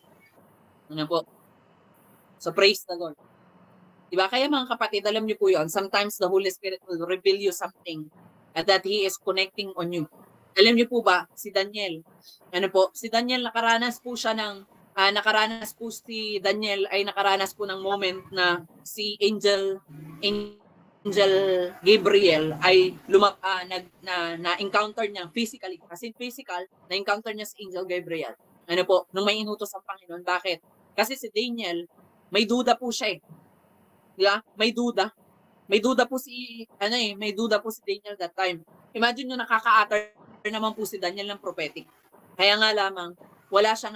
Ano po? So praise the Lord. Diba? Kaya mga kapatid, alam niyo po yun, sometimes the Holy Spirit will reveal you something and that He is connecting on you. Alam niyo po ba, si Daniel, ano po, si Daniel nakaranas po siya ng, nakaranas po si Daniel ay nakaranas po ng moment na si Angel Gabriel ay na-encounter niya physically. Kasi physical, na-encounter niya si Angel Gabriel. Ano po, nung may inutos ang Panginoon. Bakit? Kasi si Daniel, may duda po siya eh. Diba? May duda. May duda po si Daniel that time. Imagine nyo nakaka-utter naman po si Daniel ng prophetic. Kaya nga lamang, wala siyang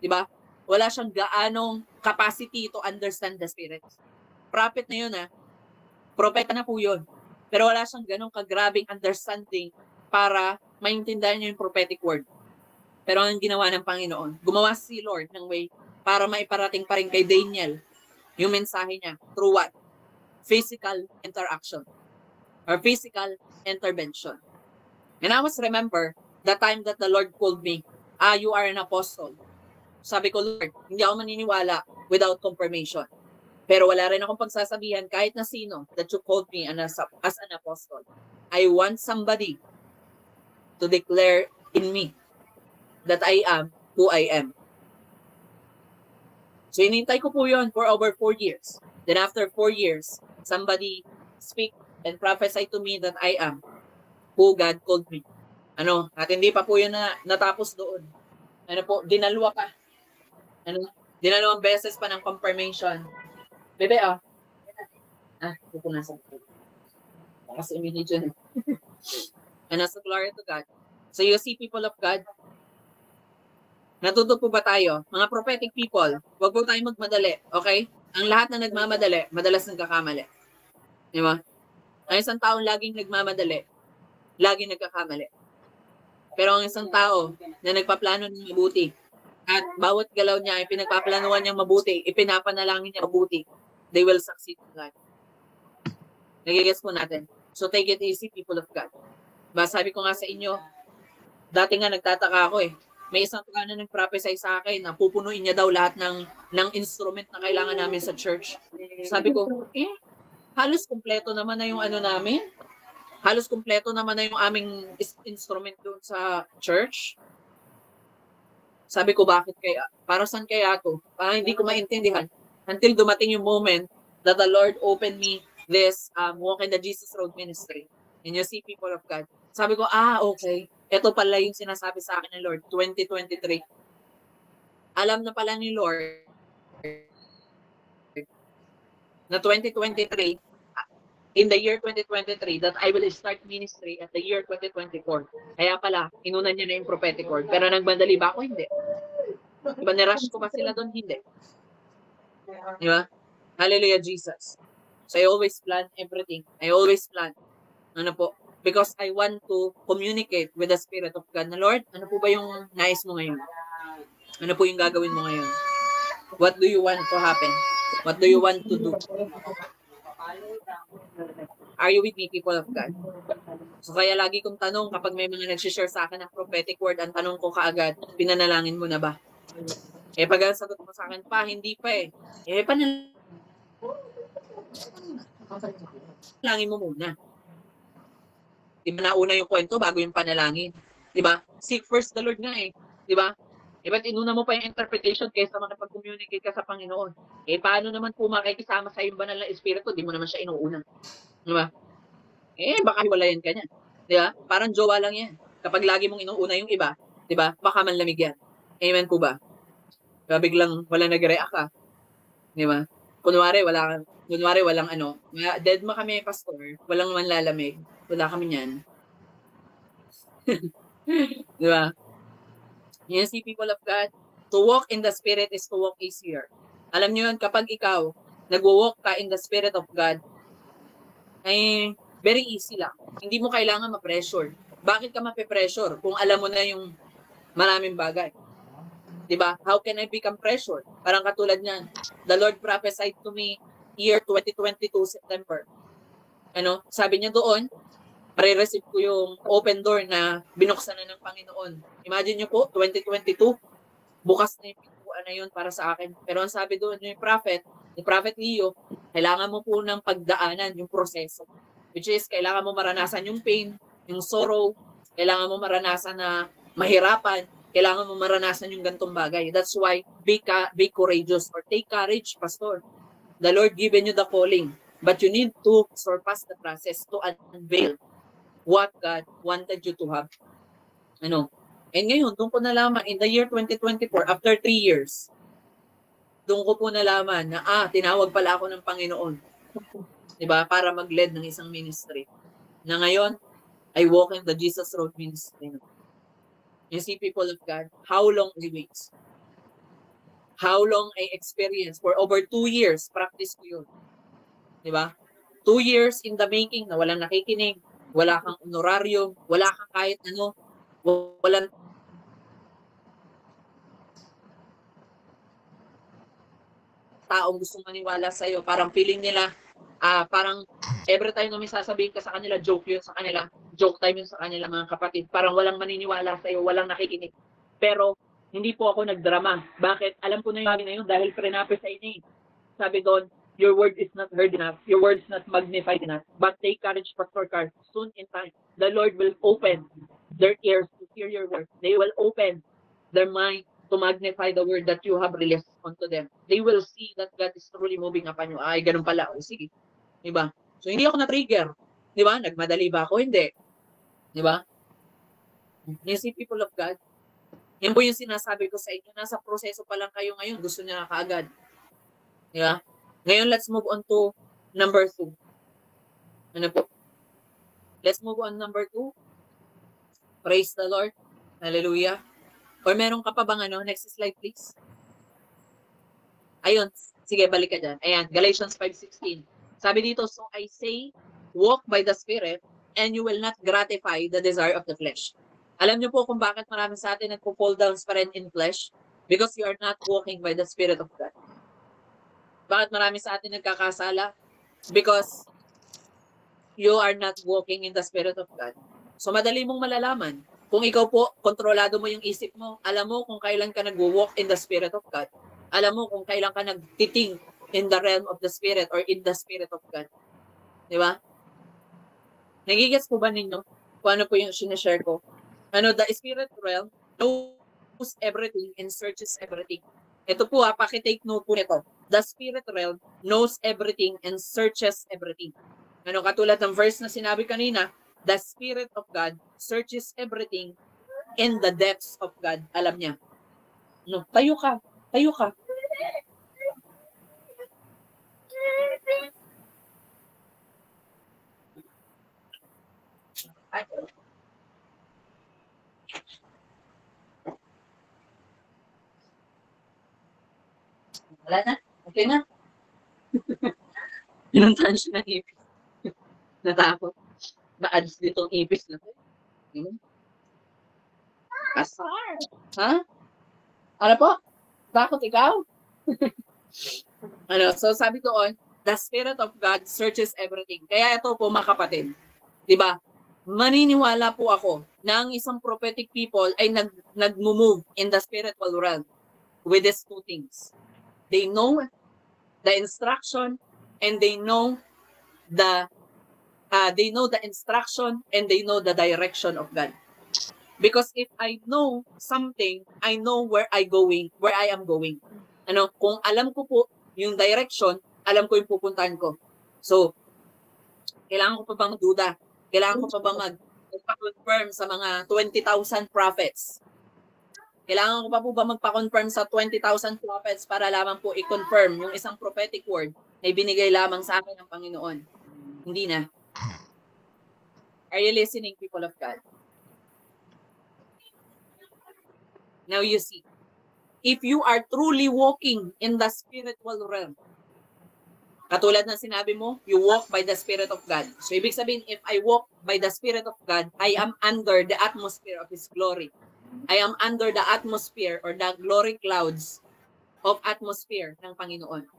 diba? Wala siyang gaanong capacity to understand the Spirit. Prophet na yun propeta na po yun. Pero wala siyang ganong kagrabing understanding para maintindihan niya yung prophetic word. Pero ang ginawa ng Panginoon, gumawa si Lord ng way para maiparating pa rin kay Daniel yung mensahe niya through what? Physical interaction or physical intervention. And I was remember the time that the Lord called me, you are an apostle. Sabi ko, Lord, hindi ako maniniwala without confirmation. Pero wala rin akong pagsasabihan kahit na sino that you called me as an apostle. I want somebody to declare in me that I am who I am. So inintay ko po yun for over 4 years. Then after 4 years, somebody speak and prophesy to me that I am who God called me. At hindi pa po yun natapos doon. Dinalwa pa. Dinalawang beses pa ng confirmation. Bebe, pupunasan ko. Kasi immediate yun. So glory to God. So you see, people of God, natuto po ba tayo? Mga prophetic people, wag po tayong magmadali, okay? Ang lahat na nagmamadali, madalas nagkakamali. Di ba? Ang isang taong laging nagmamadali, laging nagkakamali. Pero ang isang tao na nagpaplano ng mabuti, at bawat galaw niya ay pinagpaplanuhan niyang mabuti, ipinapanalangin niya mabuti, they will succeed in life. Nagigets po natin. So take it easy, people of God. Sabi ko nga sa inyo, dati nga nagtataka ako may isang tao na nag-prophesy sa akin na pupunuin niya daw lahat ng instrument na kailangan namin sa church. Sabi ko, halos kumpleto naman na yung namin. Halos kumpleto naman na yung aming instrument doon sa church. Sabi ko, bakit kaya? Para saan kaya ako? Parang hindi ko maintindihan. Until dumating yung moment that the Lord opened me this Walk in the Jesus Road ministry. And you see, people of God. Sabi ko, okay. Ito pala yung sinasabi sa akin ng Lord, 2023. Alam na pala ni Lord na 2023, in the year 2023, that I will start ministry at the year 2024. Kaya pala, inuna niya na yung prophetic word. Pero nagmadali ba ako? Hindi. Diba, nirush ko ba sila doon? Hindi. Diba? Hallelujah, Jesus. So I always plan everything. I always plan. Because I want to communicate with the Spirit of God. Na Lord, ano po ba yung nais mo ngayon? Ano po yung gagawin mo ngayon? What do you want to happen? What do you want to do? Are you with me, people of God? So kaya lagi kong tanong kapag may mga nag-share sa akin ng prophetic word, ang tanong ko kaagad, pinanalangin mo na ba? Pag ang sagot mo sa akin, hindi pa panalangin mo muna. Diba nauna yung kwento bago yung panalangin? Diba? Seek first the Lord nga Diba? Ba't inuna mo pa yung interpretation kaysa makipag-communicate ka sa Panginoon? Paano naman po makikisama sa yung banal na Espiritu? Di mo naman siya inuuna. Diba? Baka hiwalayan ka niya. Diba? Parang jowa lang yan. Kapag lagi mong inuuna yung iba, diba? Baka manlamig yan. Amen po ba? Diba? Biglang wala nag-react ka. Diba? Kunwari, walang dead ma kami, pastor, walang manlalamig. Wala kami niyan. Diba? You see, people of God, to walk in the Spirit is to walk easier. Alam niyo yun, kapag ikaw, nag-walk ka in the Spirit of God, ay very easy lang. Hindi mo kailangan ma-pressure. Bakit ka ma-pressure kung alam mo na yung maraming bagay? Diba? How can I become pressured? Parang katulad niyan. The Lord prophesied to me year 2022, September. Ano? Sabi niya doon, re-receive ko yung open door na binuksan na ng Panginoon. Imagine niyo po, 2022, bukas na yung pintuan na yun para sa akin. Pero ang sabi doon ni Prophet Leo, kailangan mo po ng pagdaanan yung proseso. Which is, kailangan mo maranasan yung pain, yung sorrow, kailangan mo maranasan na mahirapan, kailangan mo maranasan yung gantong bagay. That's why, be courageous or take courage, Pastor. The Lord given you the calling, but you need to surpass the process to unveil what God wanted you to have. Ano? And ngayon, doon ko nalaman, in the year 2024, after 3 years, doon ko po nalaman na, tinawag pala ako ng Panginoon. Diba? Para mag-lead ng isang ministry. Na ngayon, I walk in the Jesus Road Ministry. You see, people of God, how long I wait? How long I experience? For over 2 years, practice ko yun. Diba? 2 years in the making na walang nakikinig, wala kang honorarium, wala kang kahit ano, walang taong gustong maniwala sa'yo. Parang feeling nila, parang every time na may sasabihin ka sa kanila, joke yun sa kanila. Joke time yun sa kanila, mga kapatid. Parang walang maniniwala sa'yo, walang nakikinig. Pero, hindi po ako nagdrama. Bakit? Alam ko na yung sabi na yun dahil prenape sa inyo. Sabi doon, your word is not heard enough. Your word is not magnified enough. But take courage, Pastor Carl. Soon in time, the Lord will open their ears to hear your word. They will open their mind to magnify the word that you have released unto them. They will see that God is truly moving upon you. Ay, ganun pala. O, sige. Diba? So, hindi ako na-trigger. Diba? Nagmadali ba ako? Hindi. Diba? You see, people of God, yan po yung sinasabi ko sa inyo. Nasa proseso pa lang kayo ngayon. Gusto niya na kaagad. Diba? Ngayon, let's move on to number 2. Ano po? Let's move on number 2. Praise the Lord. Hallelujah. Or meron ka pa bang ano? Next slide, please. Ayun. Sige, balik ka dyan. Ayan, Galatians 5:16. Sabi dito, so I say, walk by the Spirit, and you will not gratify the desire of the flesh. Alam niyo po kung bakit marami sa atin nagpo-fall downs pa rin in flesh? Because you are not walking by the Spirit of God. Bakit marami sa atin nagkakasala? Because you are not walking in the Spirit of God. So madali mong malalaman. Kung ikaw po, kontrolado mo yung isip mo, alam mo kung kailan ka nag-walk in the Spirit of God. Alam mo kung kailan ka nag-think in the realm of the Spirit or in the Spirit of God. Di ba? Nagigets po ba ninyo kung ano po yung sinashare ko? Ano, the Spirit realm knows everything and searches everything. Ito po pakitake note po nito. The Spirit realm knows everything and searches everything. Ano, katulad ng verse na sinabi kanina, the Spirit of God searches everything in the depths of God. Alam niya. No, tayo ka. Tayo ka. Ay. Wala na. Okay na. Pinuntahan siya ng ipis. Natakot. Ba-ads ditong ipis na to. Kasar. Ha? Ano po? Takot ikaw? Ano, so sabi doon, the Spirit of God searches everything. Kaya ito po mga kapatid, di ba? Maniniwala po ako na ang isang prophetic people ay nag-move in the spiritual realm with these two things. They know the instruction and they know the instruction and they know the direction of God. Because if I know something, I know where I am going. Ano, kung alam ko po yung direction, alam ko yung pupuntahan ko. So, kailangan ko pa bang magduda? Kailangan ko pa bang magpa-confirm sa mga 20,000 prophets? Kailangan ko pa po ba magpa-confirm sa 20,000 prophets para lamang po i-confirm yung isang prophetic word na ibinigay lamang sa akin ng Panginoon? Hindi na. Are you listening, people of God? Now you see, if you are truly walking in the spiritual realm, katulad ng sinabi mo, you walk by the Spirit of God. So ibig sabihin, if I walk by the Spirit of God, I am under the atmosphere of His glory. I am under the atmosphere or the glory clouds of atmosphere ng Panginoon.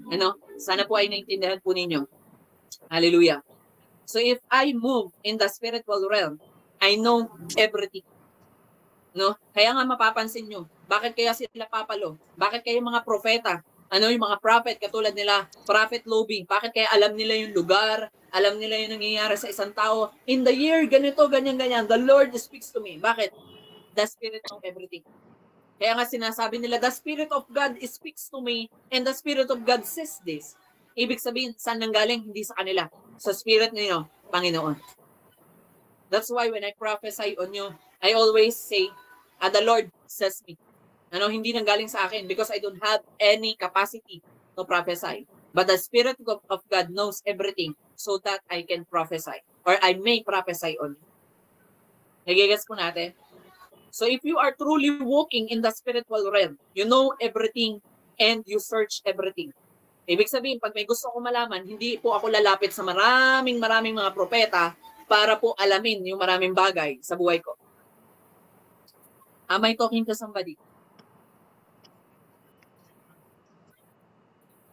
Ano? Sana po ay naintindihan po ninyo. Hallelujah. So if I move in the spiritual realm, I know everything. No? Kaya nga mapapansin nyo, bakit kaya sila papalo? Bakit kaya mga propeta, yung mga prophet katulad nila, Prophet Lobi, bakit kaya alam nila yung lugar, alam nila yung nangyayari sa isang tao, in the year, ganito, ganyan, the Lord speaks to me. Bakit? The Spirit of everything. Kaya nga sinasabi nila, the Spirit of God speaks to me, and the Spirit of God says this. Ibig sabihin, saan nanggaling? Hindi sa kanila. Sa Spirit ninyo, Panginoon. That's why when I prophesy on you, I always say, the Lord says me. Hindi nanggaling sa akin because I don't have any capacity to prophesy. But the Spirit of God knows everything so that I can prophesy or I may prophesy on you. Nagigets po natin? So if you are truly walking in the spiritual realm, you know everything and you search everything. Ibig sabihin, pag may gusto ko malaman, hindi po ako lalapit sa maraming mga propeta para po alamin yung maraming bagay sa buhay ko. Am I talking to somebody?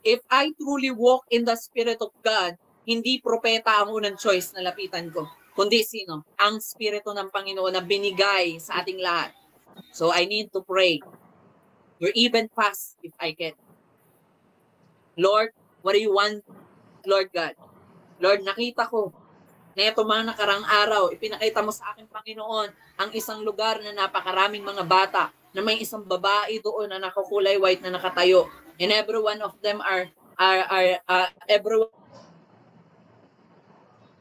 If I truly walk in the Spirit of God, hindi propeta ang unang choice na lapitan ko. Kundi sino? Ang Espiritu ng Panginoon na binigay sa ating lahat. So I need to pray. Or even fast if I can. Lord, what do you want, Lord God? Lord, nakita ko na ito mga nakarang araw, ipinakita mo sa akin, Panginoon, ang isang lugar na napakaraming mga bata, na may isang babae doon na nakakulay white na nakatayo. And every one of them every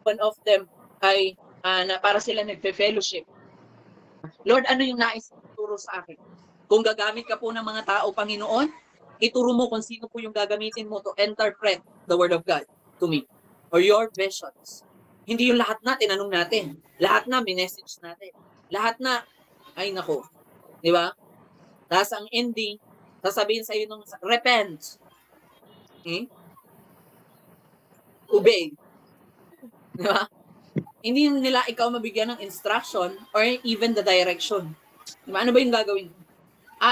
one of them ay na para sila nagfe-fellowship. Lord, ano yung nais ituro sa akin? Kung gagamit ka po ng mga tao, Panginoon, ituro mo kung sino po yung gagamitin mo to interpret the Word of God to me. Or your visions. Hindi yung lahat na tinanong natin. Lahat na minessage natin. Lahat na, ay nako. Di ba? Tapos ang ending, sasabihin sa iyo nung repent. Obey. Di ba? Hindi nila ikaw mabigyan ng instruction or even the direction. Di ba? Ano ba yung gagawin?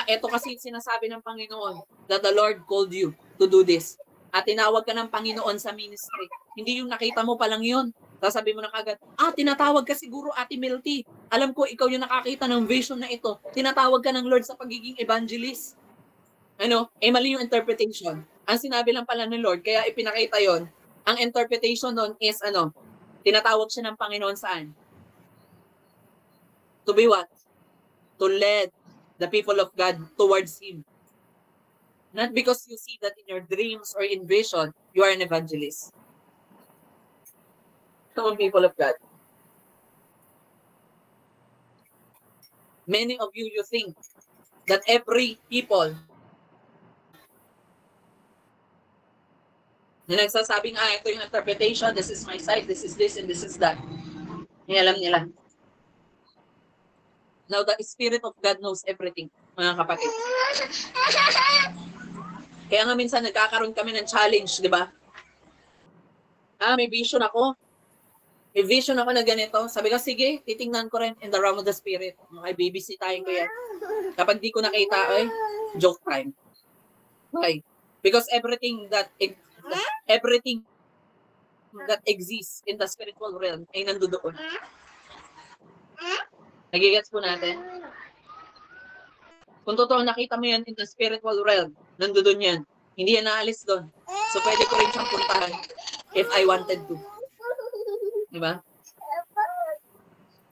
Eto kasi sinasabi ng Panginoon that the Lord called you to do this. At tinawag ka ng Panginoon sa ministry. Hindi yung nakita mo pa lang yun. Sasabi mo na kagad, tinatawag ka siguro, Ate Milty. Alam ko, ikaw yung nakakita ng vision na ito. Tinatawag ka ng Lord sa pagiging evangelist. Mali yung interpretation. Ang sinabi lang pala ng Lord, kaya ipinakita yon. Ang interpretation nun is, tinatawag siya ng Panginoon saan? To be what? To lead the people of God towards Him. Not because you see that in your dreams or in vision, you are an evangelist. Come on, people of God. Many of you think that every people na nagsasabing, ito yung interpretation, this is my side, this is this, and this is that. Alam nila. Now, the Spirit of God knows everything, mga kapatid. Kaya nga minsan nagkakaroon kami ng challenge, di ba? May vision ako. May vision ako na ganito. Sabi ko, sige, titingnan ko rin in the realm of the Spirit. Okay, bibisitahin ko yan. Kapag di ko nakita, joke time. Okay. Because everything that exists in the spiritual realm ay nandoon. Nagigets po natin? Kung totoo nakita mo yan in the spiritual realm, nandoon yan. Hindi yan naalis doon. So pwede ko rin siyang puntahan if I wanted to. Diba?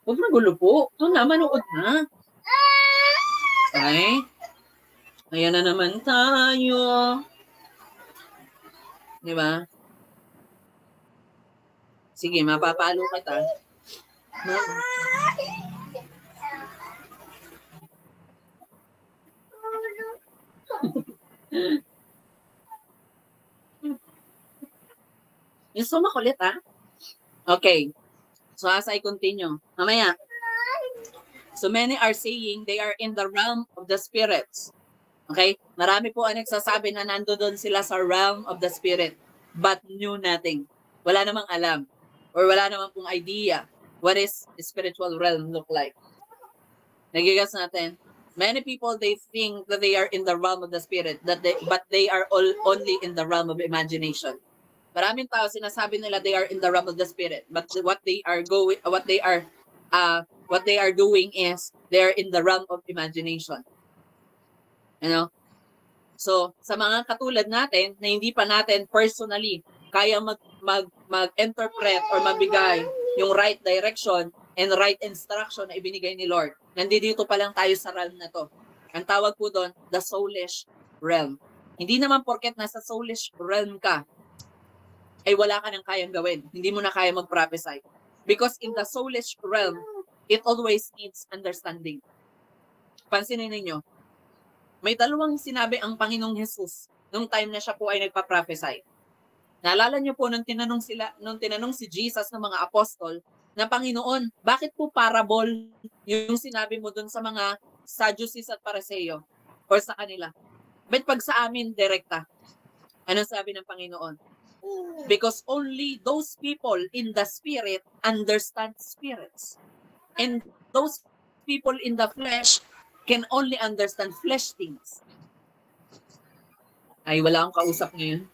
Huwag magulo po. Ito na, manood na. Okay? Ayan na naman tayo. Diba? Sige, mapapalo kita. Yung so makulit, ha? Okay. So, as I continue. Mamaya. So many are saying they are in the realm of the spirits. Okay? Marami po ang nagsasabi na nandoon sila sa realm of the spirit, but knew nothing. Wala namang alam, or wala namang pong idea what is the spiritual realm look like. Nagigas natin? Many people, they think that they are in the realm of the spirit, but they are only in the realm of imagination. Maraming tao sinasabi nila they are in the realm of the spirit, but what they are doing is they are in the realm of imagination. You know? So, sa mga katulad natin na hindi pa natin personally kaya mag-interpret or mabigay yung right direction and right instruction na ibinigay ni Lord, nandito pa lang tayo sa realm na to. Ang tawag po doon, the soulish realm. Hindi naman porket nasa soulish realm ka, ay wala ka nang kayang gawin. Hindi mo na kaya mag-prophesy. Because in the soulish realm, it always needs understanding. Pansinin ninyo, may dalawang sinabi ang Panginoong Jesus nung time na siya po ay nagpa-prophesy. Naalala niyo po nung tinanong si Jesus ng mga apostol, na Panginoon, bakit po parable yung sinabi mo dun sa mga Sadducees at Pariseo or sa kanila? But pag sa amin, direkta. Anong sabi ng Panginoon? Because only those people in the spirit understand spirits. And those people in the flesh can only understand flesh things. Ay, wala akong kausap ngayon.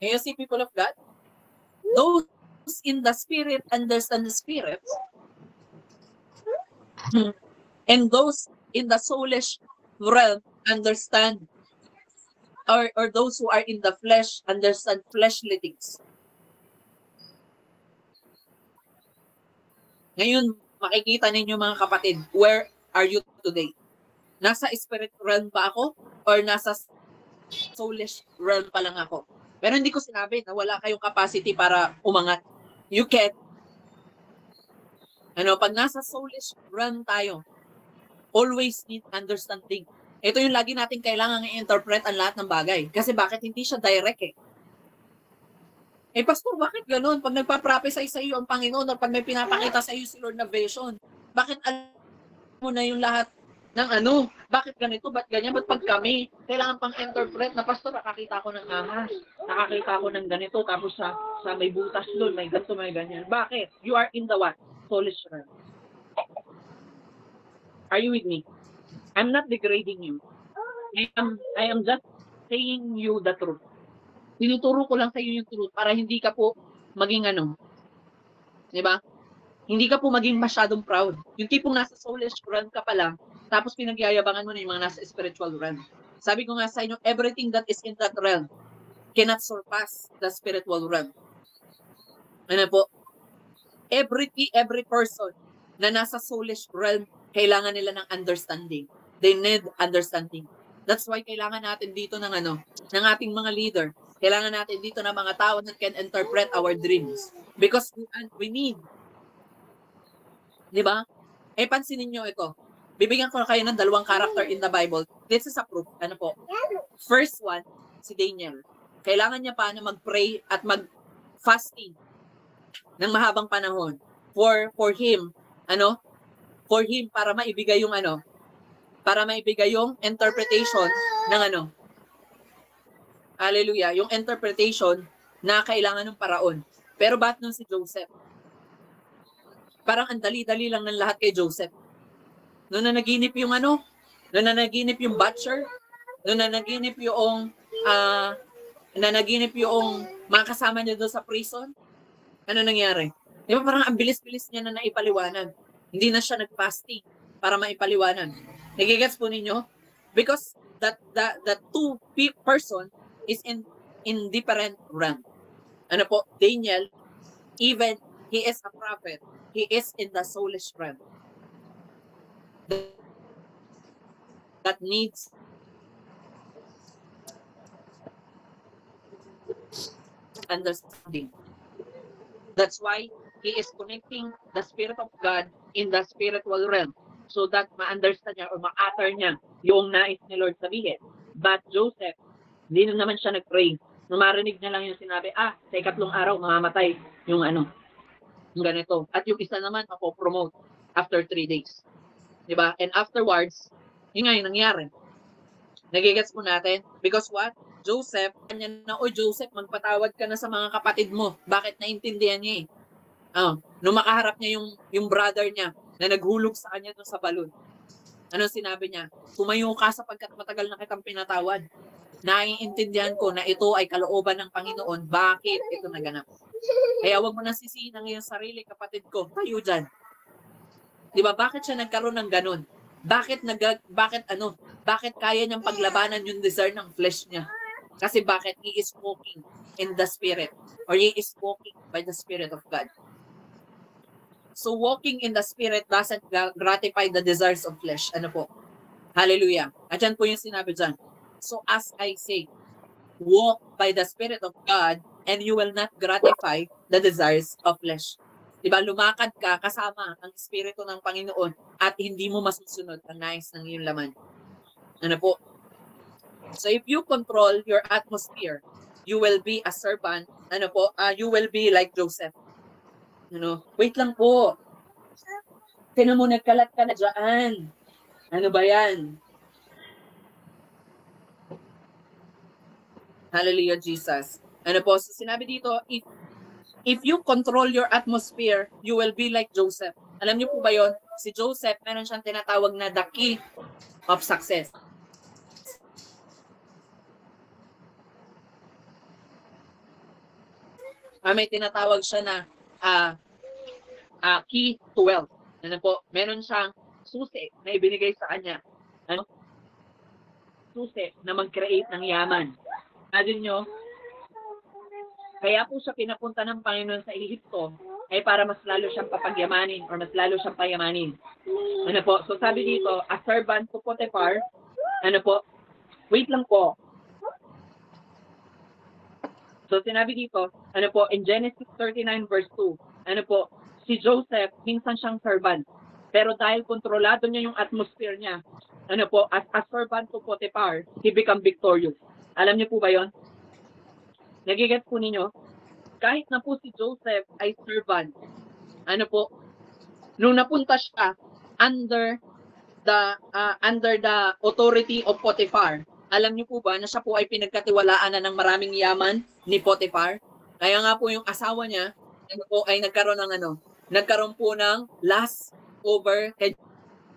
Can you see, people of God? Those in the spirit understand the spirit. And those in the soulish realm understand, or those who are in the flesh understand fleshly things. Ngayon, makikita ninyo mga kapatid, where are you today? Nasa spirit realm ba ako? Or nasa soulish realm pa lang ako? Pero hindi ko sinabi na wala kayong capacity para umangat. You can. Pag nasa soulish realm tayo, always need understanding. Ito yung lagi natin kailangan i-interpret ang lahat ng bagay. Kasi bakit hindi siya direct eh? Pastor, bakit ganun? Pag nagpa-prophesy sa iyo ang Panginoon or pag may pinapakita sa iyo si Lord na vision, bakit alam mo na yung lahat ng bakit ganito, ba't ganyan, ba't pag kami, kailangan pang interpret na, Pastor, nakakita ko ng ahas, nakakita ko ng ganito, tapos sa may butas doon, may ganito, may ganyan. Bakit? You are in the what? Soulish realm. Are you with me? I'm not degrading you. I am just saying you the truth. Tinuturo ko lang sa iyo yung truth para hindi ka po maging di ba? Hindi ka po maging masyadong proud. Yung tipong nasa soulish realm ka pa lang, tapos pinagyayabangan mo na yung mga nasa spiritual realm. Sabi ko nga sa inyo, everything that is in that realm cannot surpass the spiritual realm. Po? Every person na nasa soulish realm, kailangan nila ng understanding. They need understanding. That's why kailangan natin dito ng ng ating mga leader. Kailangan natin dito ng mga tao that can interpret our dreams. Because we need. Di ba? Pansinin nyo ito. Bibigyan ko kayo ng dalawang character in the Bible. This is a proof. Po? First one, si Daniel. Kailangan niya pa na mag-pray at mag-fasting ng mahabang panahon for him, for him para maibigay yung para maibigay yung interpretation ng hallelujah, yung interpretation na kailangan ng paraon. Pero bakit nun si Joseph? Parang ang dali-dali lang ng lahat kay Joseph. Noon na naginip yung noon na naginip yung butcher, noon na naginip yung mga kasama niya doon sa prison, ano nangyari? Di ba parang ang bilis-bilis niya na naipaliwanag. Hindi na siya nag-fasting para maipaliwanag. Nagigets po ninyo? Because the two person is in different realm. Po? Daniel, even he is a prophet, he is in the soulish realm. That needs understanding. That's why he is connecting the Spirit of God in the spiritual realm so that ma-understand niya or ma-utter niya yung nais ni Lord sabihin. But Joseph, hindi naman siya nag-pray. Nung marinig niya lang yung sinabi, sa ikatlong araw, mamamatay yung yung ganito. At yung isa naman, mapopromote after 3 days. Diba? And afterwards, yun nga yung nangyari. Nagigets po natin? Because what? Joseph, kanya na, Joseph, magpatawad ka na sa mga kapatid mo. Bakit naintindihan niya nung makaharap niya yung brother niya na naghulog sa kanya dun sa balon. Anong sinabi niya? Tumayo ka sapagkat matagal na kitang pinatawad. Naiintindihan ko na ito ay kalooban ng Panginoon. Bakit ito naganap? Kaya wag mo nang sisihin ang iyong sarili, kapatid ko. Tayo dyan. Di ba? Bakit siya nagkaroon ng ganun? Bakit kaya niyang paglabanan yung desire ng flesh niya? Kasi bakit? He is walking in the Spirit. Or he is walking by the Spirit of God. So walking in the Spirit doesn't gratify the desires of flesh. Ano po? Hallelujah. At yan po yung sinabi dyan. So as I say, walk by the Spirit of God and you will not gratify the desires of flesh. Diba? Lumakad ka kasama ang Espiritu ng Panginoon at hindi mo masusunod ang nais ng iyong laman. Ano po? So if you control your atmosphere, you will be a servant. Ano po? You will be like Joseph. Wait lang po. Tinan mo, nagkalat ka na dyan. Ano ba yan? Hallelujah, Jesus. Ano po? So sinabi dito, if you control your atmosphere, you will be like Joseph. Alam niyo po ba yon? Si Joseph, meron siyang tinatawag na the key of success. May tinatawag siya na key to wealth. Ano po? Meron siyang susi na ibinigay sa kanya. Susi na mag-create ng yaman. Imagine nyo, kaya po siya pinapunta ng Panginoon sa Egypto ay para mas lalo siyang papagyamanin or mas lalo siyang payamanin. Ano po? So sabi dito, a servant to Potiphar, wait lang po. So sinabi dito, in Genesis 39 verse 2, si Joseph, minsan siyang servant. Pero dahil kontrolado niya yung atmosphere niya, as a servant to Potiphar, he become victorious. Alam niyo po ba yon? Nagigets po ninyo? Kahit na po si Joseph ay servant, nung napunta siya under the authority of Potiphar, alam niyo po ba na siya po ay pinagkatiwalaan na ng maraming yaman ni Potiphar? Kaya nga po yung asawa niya ay nagkaroon po ng lust over kay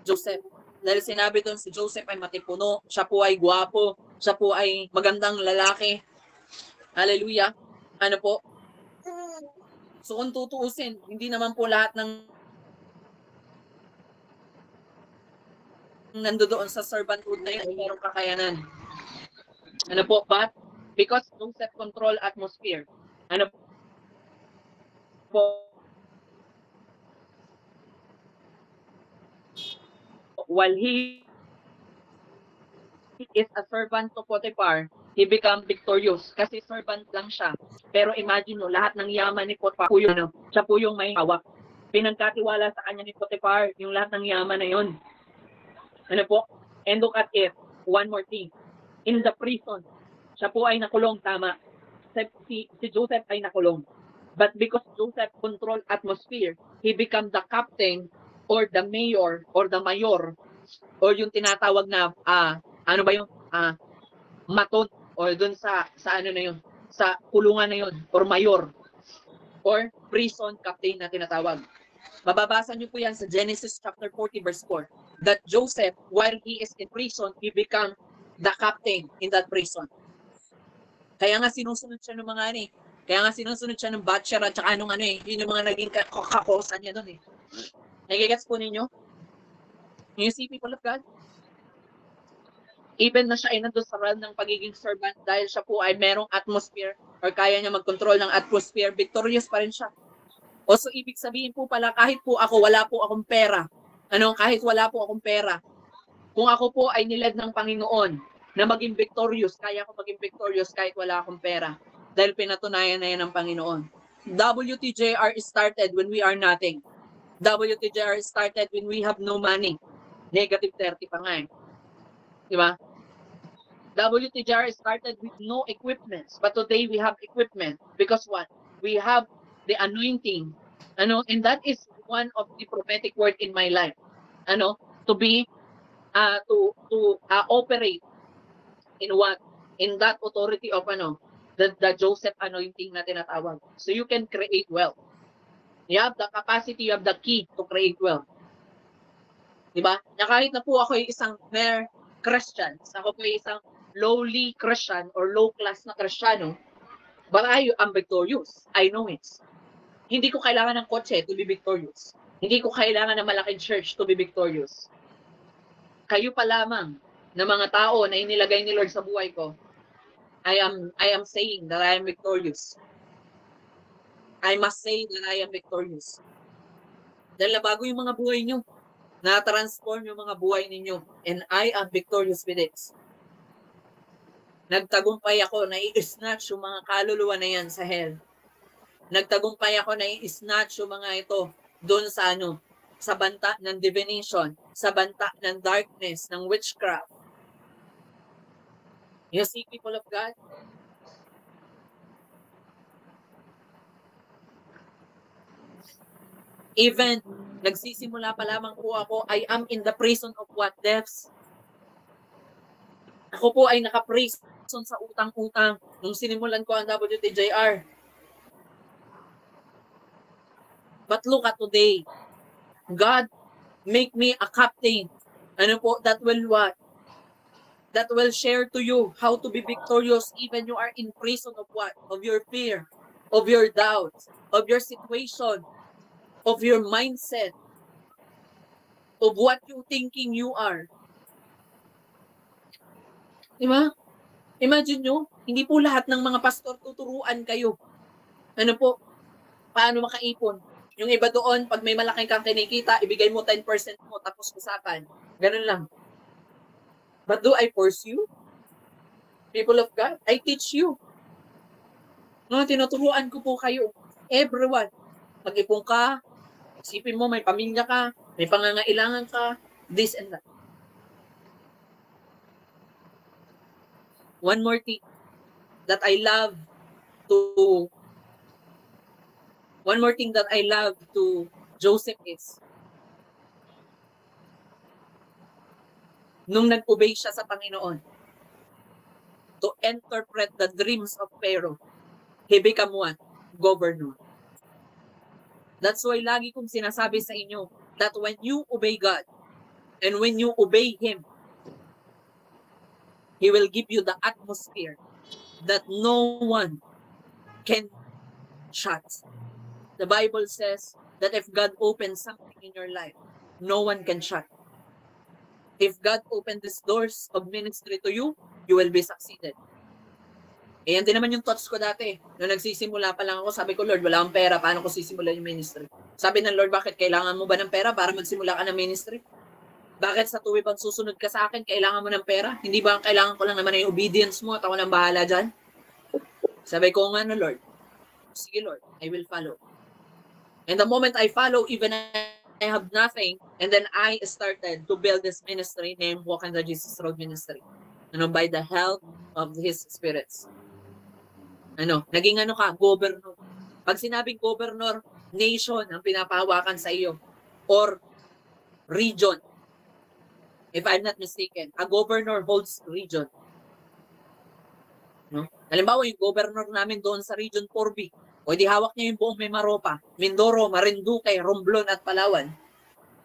Joseph. Dahil sinabi doon si Joseph ay matipuno, siya po ay gwapo, siya po ay magandang lalaki. Hallelujah. So kung tutuusin, hindi naman po lahat ng nandoon sa servanthood na yun ay mayroong kakayanan. But because Joseph control atmosphere, while he is a servant to Potiphar, he become victorious kasi servant lang siya. Pero imagine mo, lahat ng yaman ni Potiphar, siya po yung may hawak. Pinagkatiwala sa kanya ni Potiphar yung lahat ng yaman na yun. And look at it, one more thing. In the prison, siya po ay nakulong, tama. Si Joseph ay nakulong. But because Joseph control atmosphere, he become the captain or the mayor or the mayor or yung tinatawag na maton or dun sa sa kulungan na yun or mayor or prison captain na tinatawag. Mababasa niyo po yan sa Genesis chapter 40 verse 4 that Joseph, while he is in prison, he become the captain in that prison. Kaya nga sinusunod siya ng mga kaya nga sinusunod siya ng butcher at saka yun yung mga naging kakosan niya doon Nagigets po ninyo? You see, people of God? Even na siya ay nandun sa realm ng pagiging servant dahil siya po ay merong atmosphere or kaya niya mag-control ng atmosphere, victorious pa rin siya. O so, ibig sabihin po pala, kahit po ako, wala po akong pera. Kahit wala po akong pera. Kung ako po ay nilad ng Panginoon na maging victorious, kaya ko maging victorious kahit wala akong pera. Dahil pinatunayan na yan ng Panginoon. WTJR started when we are nothing. WTJR started when we have no money. Negative 30 pa nga Diba? WTJR started with no equipment, but today we have equipment because what? We have the anointing. And that is one of the prophetic word in my life. To be to operate in what? In that authority of the Joseph anointing na tinatawag. So you can create wealth. You have the capacity, you have the key to create wealth. Diba? Na kahit na po ako ay isang mere Christian, ako po ay isang lowly Christian or low class na Kristiyano, but I am victorious. I know it. Hindi ko kailangan ng kotse to be victorious. Hindi ko kailangan ng malaking church to be victorious. Kayo pa lamang na mga tao na inilagay ni Lord sa buhay ko, I am saying that I am victorious. I must say that I am victorious. Dahil nabago yung mga buhay nyo. Na-transform yung mga buhay ninyo. And I am victorious with it. Nagtagumpay ako na i-snatch yung mga kaluluwa na yan sa hell. Nagtagumpay ako na i-snatch yung mga ito doon sa sa banta ng divination, sa banta ng darkness, ng witchcraft. You see, people of God? Even nagsisimula pa lamang po ako, I am in the prison of what? Deaths. Ako po ay naka-prison sa utang-utang nung sinimulan ko ang WTJR. But look at today. God make me a captain. That will what? That will share to you how to be victorious even you are in prison of what? Of your fear, of your doubts, of your situation, of your mindset, of what you thinking you are. Diba? Imagine nyo, hindi po lahat ng mga pastor tuturuan kayo. Paano makaipon. Yung iba doon, pag may malaking kang kinikita, ibigay mo 10% mo, tapos usapan. Ganun lang. But do I force you? People of God, I teach you. Tinuturuan ko po kayo. Everyone. Mag-ipon ka, isipin mo, may pamilya ka, may pangangailangan ka, this and that. One more thing that I love to Joseph is, nung nag-obey siya sa Panginoon, to interpret the dreams of Pharaoh, he become what? Governor. That's why lagi kong sinasabi sa inyo that when you obey God and when you obey Him, He will give you the atmosphere that no one can shut. The Bible says that if God opens something in your life, no one can shut. If God opened these doors of ministry to you, you will be succeeded. Yan din naman yung thoughts ko dati. Nung nagsisimula pa lang ako, sabi ko, Lord, wala akong pera, paano ko sisimulan yung ministry? Sabi ng Lord, bakit kailangan mo ba ng pera para magsimula ka ng ministry? Bakit sa tuwing pag susunod ka sa akin, kailangan mo ng pera? Hindi ba ang kailangan ko lang naman yung obedience mo at ako nang bahala dyan? Sabi ko nga na, Lord, sige Lord, I will follow. And the moment I follow, even I have nothing, and then I started to build this ministry named Walk in the Jesus Road Ministry. By the help of His spirits. Naging governor. Pag sinabing governor, nation ang pinapahawakan sa iyo. Or region. If I'm not mistaken, a governor holds region. Halimbawa, yung governor namin doon sa Region 4B, o di hawak niya yung buong Mimaropa, Mindoro, Marinduque, Romblon, at Palawan.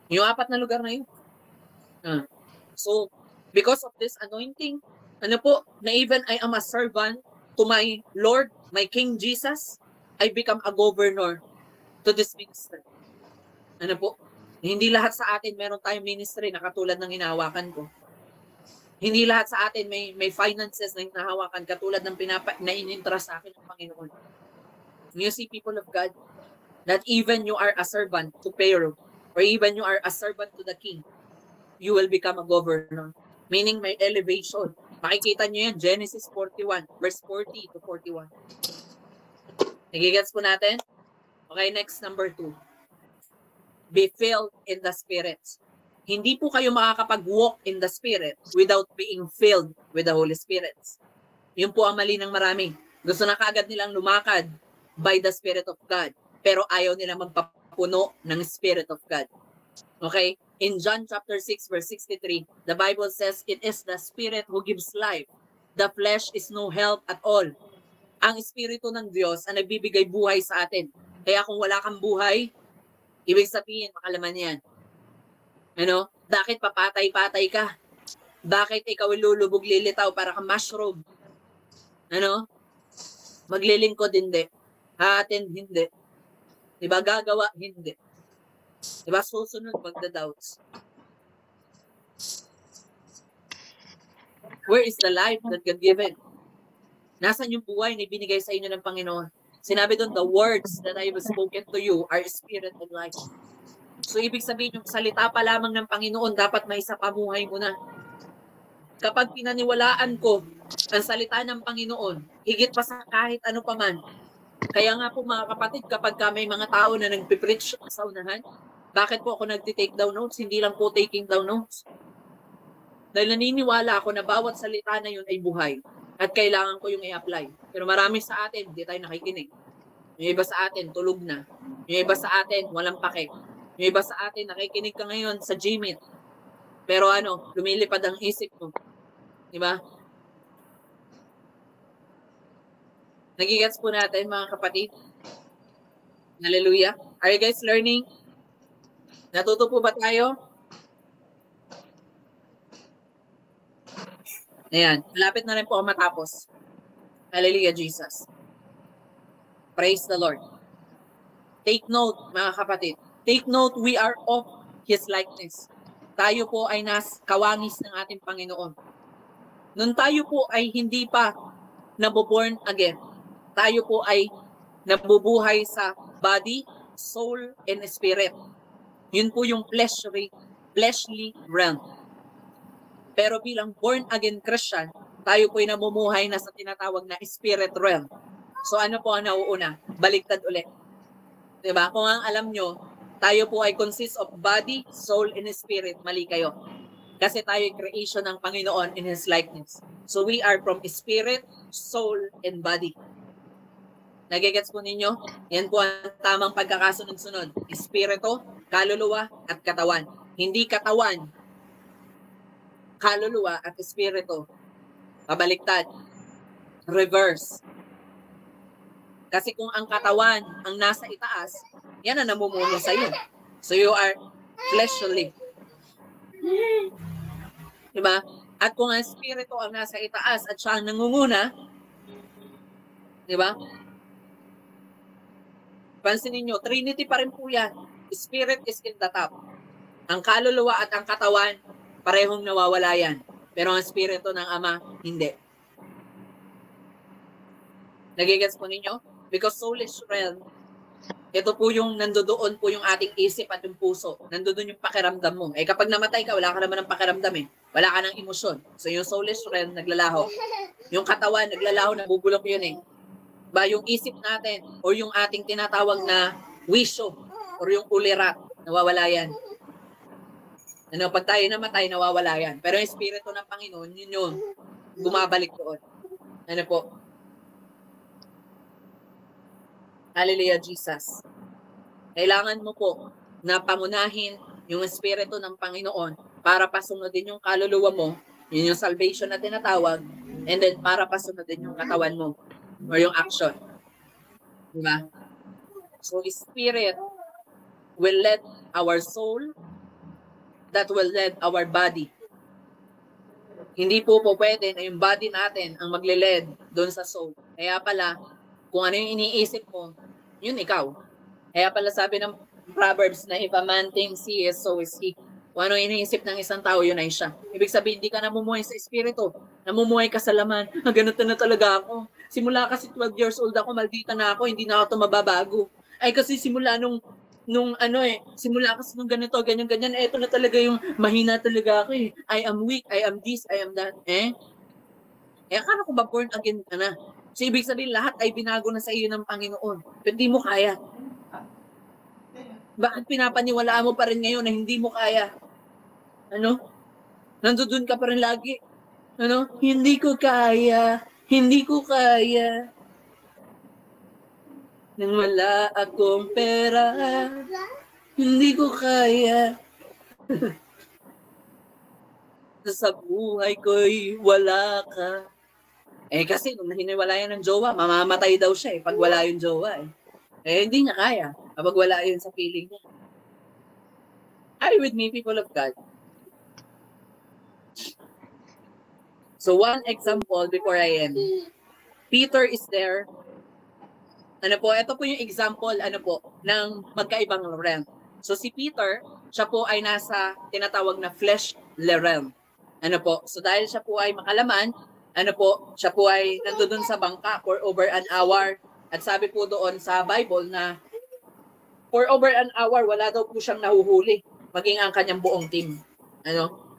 Yung 4 na lugar na yun. So, because of this anointing, na even I am a servant to my Lord, my King Jesus, I become a governor to this ministry. Hindi lahat sa atin meron tayong ministry na katulad ng hinahawakan ko. Hindi lahat sa atin may finances na hinahawakan katulad ng na in-entrust sa akin ng Panginoon. You see, people of God, that even you are a servant to Pharaoh, or even you are a servant to the king, you will become a governor. Meaning may elevation. Makikita nyo yan, Genesis 41, verse 40 to 41. Nagigets po natin? Okay, next, number 2. Be filled in the Spirit. hindi po kayo makakapag-walk in the Spirit without being filled with the Holy Spirit. Yun po ang mali ng marami. Gusto na kaagad nilang lumakad by the Spirit of God, pero ayaw nila magpapuno ng Spirit of God. Okay? In John chapter 6 verse 63, the Bible says, "It is the Spirit who gives life. The flesh is no help at all." Ang Espiritu ng Diyos ang nagbibigay buhay sa atin. Kaya kung wala kang buhay, ibig sabihin, makalaman yan. Ano? Bakit papatay-patay ka? Bakit ikaw lulubog lilitaw para kang mushroom? Ano? Maglilingkod, hindi. Attend, hindi. Diba? Gagawa, hindi. Diba? Susunod, magda-doubts. Where is the life that God given? Nasaan yung buhay na ibinigay sa inyo ng Panginoon? Sinabi doon, the words that I have spoken to you are spirit and life. So, ibig sabihin, yung salita pa lamang ng Panginoon, dapat may isa pamuhay mo na. Kapag pinaniwalaan ko ang salita ng Panginoon, higit pa sa kahit ano pa man. Kaya nga po mga kapatid, kapag may mga tao na nagpipreach sa unahan, bakit po ako nagtitake down notes? Hindi lang po taking down notes. Dahil naniniwala ako na bawat salita na yun ay buhay at kailangan ko yung i-apply. Pero marami sa atin, hindi tayo nakikinig. Yung iba sa atin, tulog na. Yung iba sa atin, walang pake. Yung iba sa atin, nakikinig ka ngayon sa Gmeet. Pero lumilipad ang isip mo. Diba? Nagigets po natin, mga kapatid. Hallelujah. Are you guys learning? Natuto po ba tayo? Ayan. Malapit na rin po ako matapos. Hallelujah, Jesus. Praise the Lord. Take note, mga kapatid. Take note, we are of His likeness. Tayo po ay kawangis ng ating Panginoon. Nung tayo po ay hindi pa naboborn again, tayo po ay nabubuhay sa body, soul, and spirit. Yun po yung fleshly realm. Pero bilang born again Christian, tayo po ay namumuhay na sa tinatawag na spirit realm. So ano po ang nauuna? Baliktad ulit. Diba? Kung ang alam nyo, tayo po ay consist of body, soul, and spirit. Mali kayo. Kasi tayo ay creation ng Panginoon in His likeness. So we are from spirit, soul, and body. Nagigets po ninyo? Yan po ang tamang pagkakasunod-sunod. Espiritu, kaluluwa, at katawan. Hindi katawan, kaluluwa, at espiritu. Pabaliktad. Reverse. Kasi kung ang katawan ang nasa itaas, yan ang namumuno sa iyo. So you are fleshly. Diba? At kung ang espiritu ang nasa itaas at siya ang nangunguna, diba? Pansinin nyo, Trinity pa rin po yan. Spirit is in the top. Ang kaluluwa at ang katawan, parehong nawawala yan. Pero ang espiritu ng Ama, hindi. Nagigets po ninyo? Because soulish realm, ito po yung nandoon po yung ating isip at yung puso. Nandoon yung pakiramdam mo. Eh kapag namatay ka, wala ka naman ng pakiramdam eh. Wala ka ng emosyon. So yung soulish realm, naglalaho. Yung katawan, naglalaho, nabubulok yun eh. Ba yung isip natin o yung ating tinatawag na wisyo or yung ulirat, nawawala yan. Pag tayo namatay, nawawala yan. Pero yung espiritu ng Panginoon, yun yung bumabalik doon. Ano po? Hallelujah, Jesus. Kailangan mo po na pamunahin yung espiritu ng Panginoon para pasunodin yung kaluluwa mo, yun yung salvation na tinatawag, and then para pasunodin yung katawan mo or yung action. Diba? So, spirit will lead our soul, that will lead our body. Hindi po pwede na yung body natin ang magle-lead doon sa soul. Kaya pala, kung ano yung iniisip mo, yun ikaw. Kaya pala sabi ng Proverbs na if a man thinks he is, so is he. Kung ano iniisip ng isang tao, yun ay siya. Ibig sabihin, hindi ka namumuhay sa espiritu. Namumuhay ka sa laman. Ganito na talaga ako. Simula kasi 12 years old ako, maldita na ako, hindi na ako mababago. Ay kasi simula simula kasi nung ganito, ganyan, eto na talaga yung mahina talaga ako eh. I am weak, I am this, I am that. Akala ko ba born again ka na? So, ibig sabihin, lahat ay binago na sa iyo ng Panginoon. Pero hindi mo kaya. Bakit pinapaniwalaan mo pa rin ngayon na hindi mo kaya? Ano? Nandun ka pa rin lagi. Ano? Hindi ko kaya. Hindi ko kaya. Nang wala akong pera. Hindi ko kaya. Sa buhay ko'y wala ka. Kasi nung hiniwalayan ng jowa, mamamatay daw siya pag wala yung jowa hindi niya kaya kapag wala yun sa feeling niya. Are you with me, people of God? So one example before I end. Peter is there. Ito po yung example, ng magkaibang realm. So si Peter, siya po ay nasa tinatawag na fleshly realm. So dahil siya po ay makalaman, siya po ay nandoon sa bangka for over an hour. At sabi po doon sa Bible na for over an hour, wala daw po siyang nahuhuli, maging ang kanyang buong team.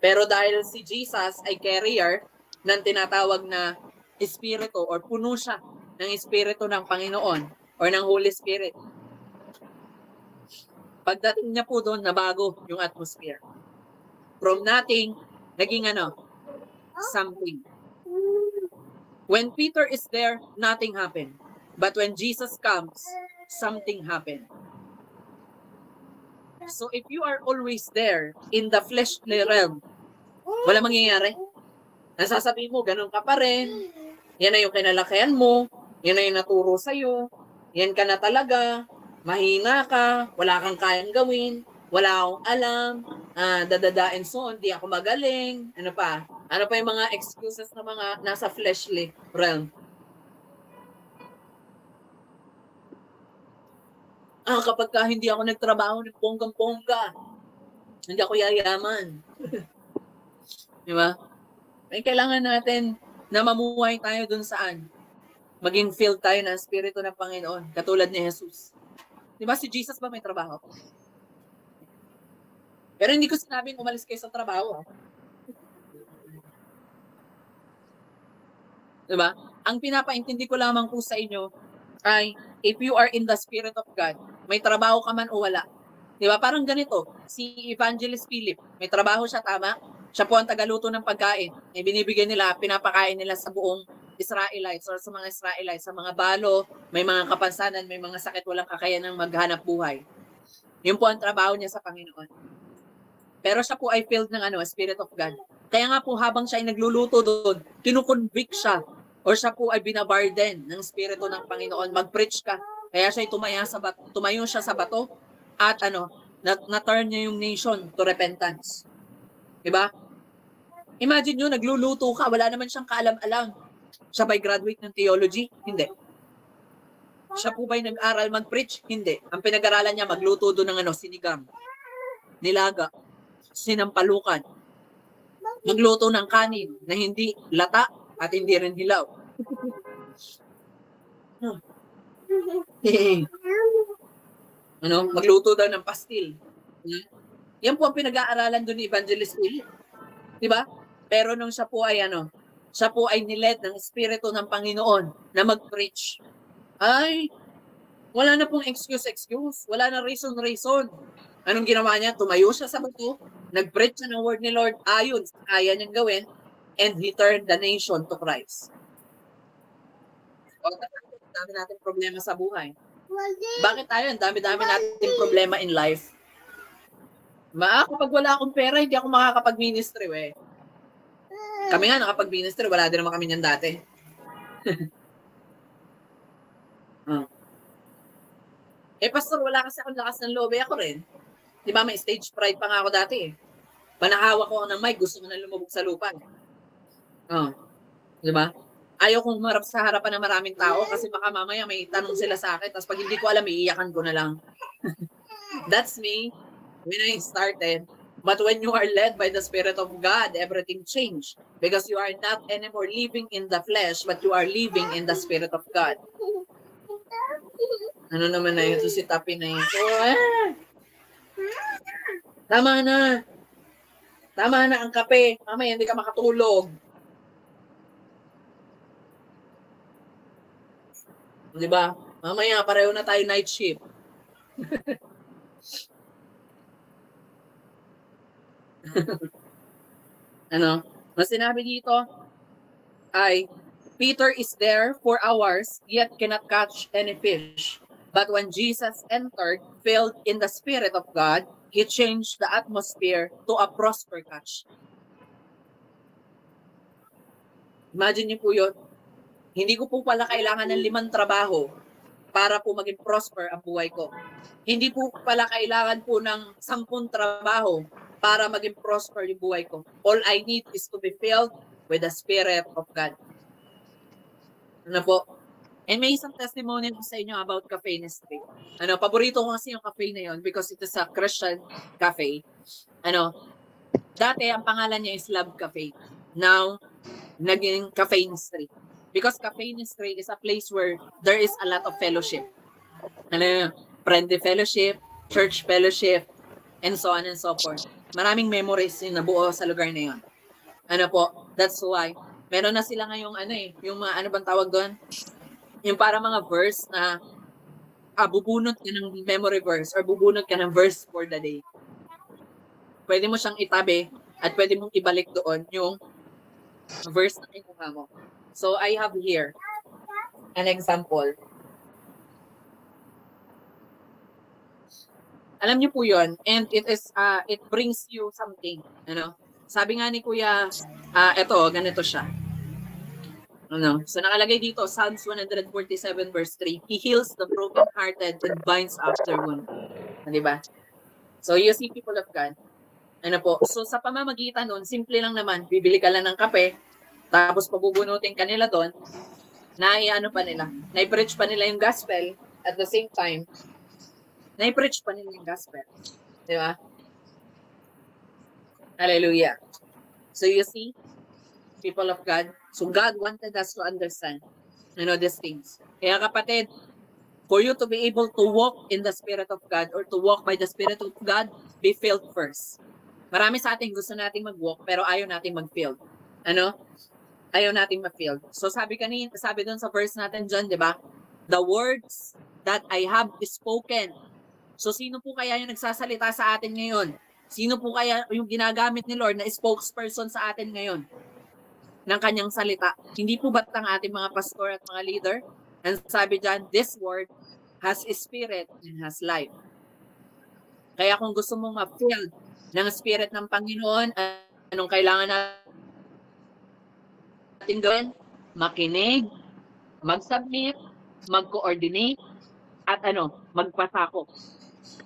Pero dahil si Jesus ay carrier ng tinatawag na espiritu or puno siya ng espiritu ng Panginoon or ng Holy Spirit. Pagdating niya po doon, nabago yung atmosphere. From nothing, naging something. When Peter is there, nothing happened. But when Jesus comes, something happened. So if you are always there in the fleshly realm, wala mangyayari. Nasasabihin mo, ganun ka pa rin. Yan na yung kinalakihan mo. Yan na yung naturo sa'yo. Yan ka na talaga. Mahina ka. Wala kang kayang gawin. Wala akong alam. Dadada and so on. Di ako magaling. Ano pa yung mga excuses na mga nasa fleshly realm? Kapag ka hindi ako nagtrabaho ng bonggang-bongga, hindi ako yayaman. Di ba? May kailangan natin na mamuhay tayo dun saan? Maging filled tayo ng Espiritu ng Panginoon, katulad ni Jesus. Di ba si Jesus ba may trabaho? Pero hindi ko sinabing umalis kayo sa trabaho. Di ba? Ang pinapaintindi ko lamang po sa inyo ay, if you are in the Spirit of God, may trabaho ka man o wala. Di ba? Parang ganito, si Evangelist Philip, may trabaho siya, tama? Siya po ang tagaluto ng pagkain. Binibigyan nila, pinapakain nila sa buong Israelites or sa mga Israelites, sa mga balo, may mga kapansanan, may mga sakit, walang kakayanang maghanap buhay. Yun po ang trabaho niya sa Panginoon. Pero siya po ay filled ng Spirit of God. Kaya nga po habang siya ay nagluluto doon, kinukonvict siya or siya po ay binabarden ng Espiritu ng Panginoon. Mag-preach ka. Kaya siya ay tumayo siya sa bato at na-turn niya yung nation to repentance. Diba? Imagine nyo, nagluluto ka, wala naman siyang kaalam-alam. Siya ba'y graduate ng theology? Hindi. Siya po ba'y nag-aral mag-preach? Hindi. Ang pinag-aralan niya, magluto doon ng sinigang, nilaga, sinampalukan, magluto ng kanin na hindi lata at hindi rin hilaw. Magluto daw ng pastil. Yan po ang pinag-aaralan doon ni Evangelist Philip. Diba? Pero nung siya po ay siya po ay niled ng Espiritu ng Panginoon na mag-preach. Ay, wala na pong excuse. Wala na reason. Anong ginawa niya? Tumayo siya sa bato, nag-preach siya ng word ni Lord, ayon sa kaya niyang gawin, and he turned the nation to Christ. Dami natin problema sa buhay. Bakit tayo? Dami-dami natin problema in life. Kapag wala akong pera, hindi ako makakapag-ministry, Kami nga nakapag-ministry, wala din naman kami niyan dati. Pastor, wala kasi akong lakas ng loob. Ako rin. Di ba, may stage fright pa nga ako dati. Panahawak ko ng mic, gusto ko na lumubog sa lupa. Di ba? Ayaw kong humarap sa harapan ng maraming tao kasi baka mamaya may tanong sila sa akin tapos pag hindi ko alam, iiyakan ko na lang. That's me when I started. But when you are led by the Spirit of God, everything changed. Because you are not anymore living in the flesh, but you are living in the Spirit of God. Ano naman na yun? Si Tapi na yun. Tama na. Tama na ang kape. Mamaya hindi ka makatulog. Diba? Mamaya pareho na tayo night shift. Ano? Mas sinabi dito ay, Peter is there for hours, yet cannot catch any fish. But when Jesus entered, filled in the Spirit of God, He changed the atmosphere to a prosper catch. Imagine niyo po yun. Hindi ko po pala kailangan ng 5 trabaho para po maging prosper ang buhay ko. Hindi po pala kailangan po ng 10 trabaho para maging prosper yung buhay ko. All I need is to be filled with the Spirit of God. Ano po? And may isang testimony ko sa inyo about Cafe Nestle. Ano, paborito ko kasi yung cafe na yon because it is a Christian cafe. Ano, dati ang pangalan niya is Love Cafe. Now, naging Cafe Nestle. Because Cafe Nestle is a place where there is a lot of fellowship. Ano, friendly fellowship, church fellowship, and so on and so forth. Maraming memories yung nabuo sa lugar na yon. Ano po, that's why. Meron na sila ngayong yung mga ano bang tawag doon? Yung para mga verse na bubunot ka ng memory verse or bubunot ka ng verse for the day. Pwede mo siyang itabi at pwede mong ibalik doon yung verse na kinuha mo. So I have here an example. Alam niyo po yun, and it brings you something. Ano? Sabi nga ni Kuya, eto, ganito siya. Ano? So nakalagay dito, Psalms 147 verse 3, He heals the brokenhearted and binds up their wound. Diba? So you see, people of God, ano po, so sa pamamagitan nun, simple lang naman, bibili ka lang ng kape, tapos pabubunutin ka nila doon, na-preach pa nila yung gospel, at the same time, na-preach pa nila yung gospel. Diba? Hallelujah. So you see, people of God, so God wanted us to understand, these things. Kaya kapatid, for you to be able to walk in the Spirit of God or to walk by the Spirit of God, be filled first. Marami sa atin gusto nating mag-walk pero ayaw nating mag-filled. Ano? Ayaw nating mag-filled. So sabi doon sa verse natin dyan, di ba? The words that I have spoken. So sino po kaya yung nagsasalita sa atin ngayon? Sino po kaya yung ginagamit ni Lord na spokesperson sa atin ngayon ng kanyang salita? Hindi po ba't ang ating mga pastor at mga leader? And sabi dyan, this word has spirit and has life. Kaya kung gusto mong ma-filled ng spirit ng Panginoon, anong kailangan natin gawin? Makinig, mag-submit, mag-coordinate, at magpasako.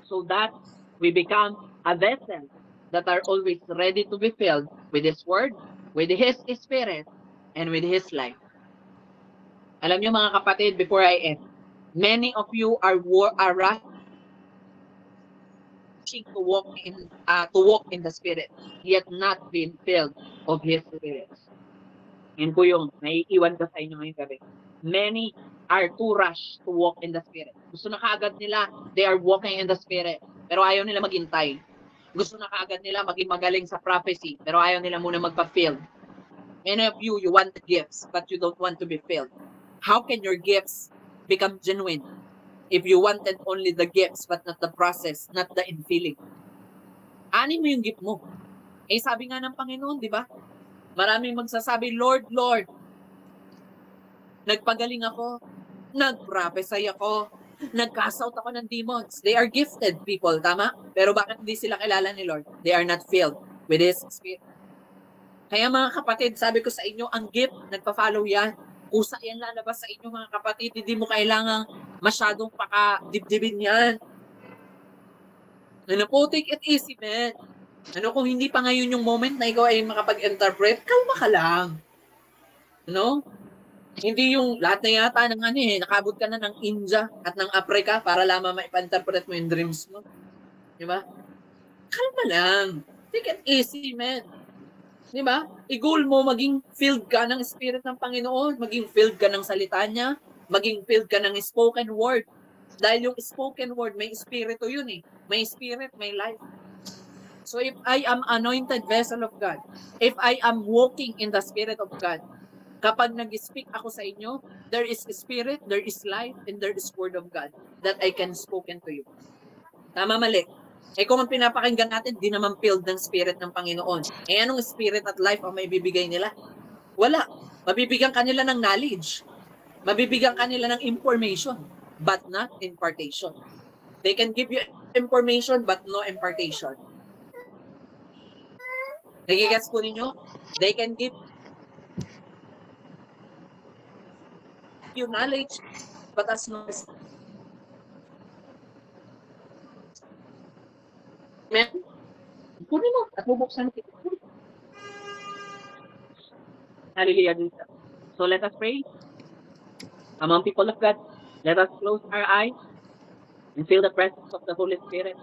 So that we become a vessel that are always ready to be filled with His Word, with His Spirit, and with His life. Alam niyo mga kapatid, before I end, many of you are rushing to walk in the Spirit, yet not being filled of His Spirit. Yan po yung naiiwan ko sa inyo ngayong gabi. Many are too rushed to walk in the Spirit. Gusto na kaagad nila, they are walking in the Spirit, pero ayaw nila maghintay. Gusto na kaagad nila maging magaling sa prophecy, pero ayaw nila muna magpa-filled. Many of you want the gifts, but you don't want to be filled. How can your gifts become genuine if you wanted only the gifts, but not the process, not the infilling? Anin mo yung gift mo? Sabi nga ng Panginoon, di ba? Maraming magsasabi, Lord, Lord, nagpagaling ako, nag-prophesy ako, nag-cast out ako ng demons. They are gifted people, tama? Pero bakit hindi sila kilala ni Lord? They are not filled with His Spirit. Kaya mga kapatid, sabi ko sa inyo, ang gift, nagpa-follow yan. Kusa yan lalabas sa inyo mga kapatid. Hindi mo kailangang masyadong pakadibdibin yan. Take it easy, man. Kung hindi pa ngayon yung moment na ikaw ay makapag-interpret, kalma ka lang. Hindi yung lahat na yata ng nakabot ka na ng India at ng Africa para lamang maipa-interpret mo yung dreams mo. Diba? Kalma lang. Take it easy, man. Diba? I-goal mo, maging filled ka ng Spirit ng Panginoon, maging filled ka ng salita niya, maging filled ka ng spoken word. Dahil yung spoken word, may espiritu yun eh. May spirit, may life. So if I am anointed vessel of God, if I am walking in the Spirit of God, kapag nag-speak ako sa inyo, there is spirit, there is life, and there is word of God that I can spoken to you. Tama, mali? Eh kung ang pinapakinggan natin, di naman filled ng Spirit ng Panginoon. Eh anong Spirit at life ang may bibigay nila? Wala. Mabibigyan kanila ng knowledge. Mabibigyan kanila ng information, but not impartation. They can give you information, but no impartation. Nagigets po ninyo? They can give you knowledge, but as no... Amen? Kunin mo at bubuksan kita. Hallelujah. So let us pray. Among people of God, let us close our eyes and feel the presence of the Holy Spirit.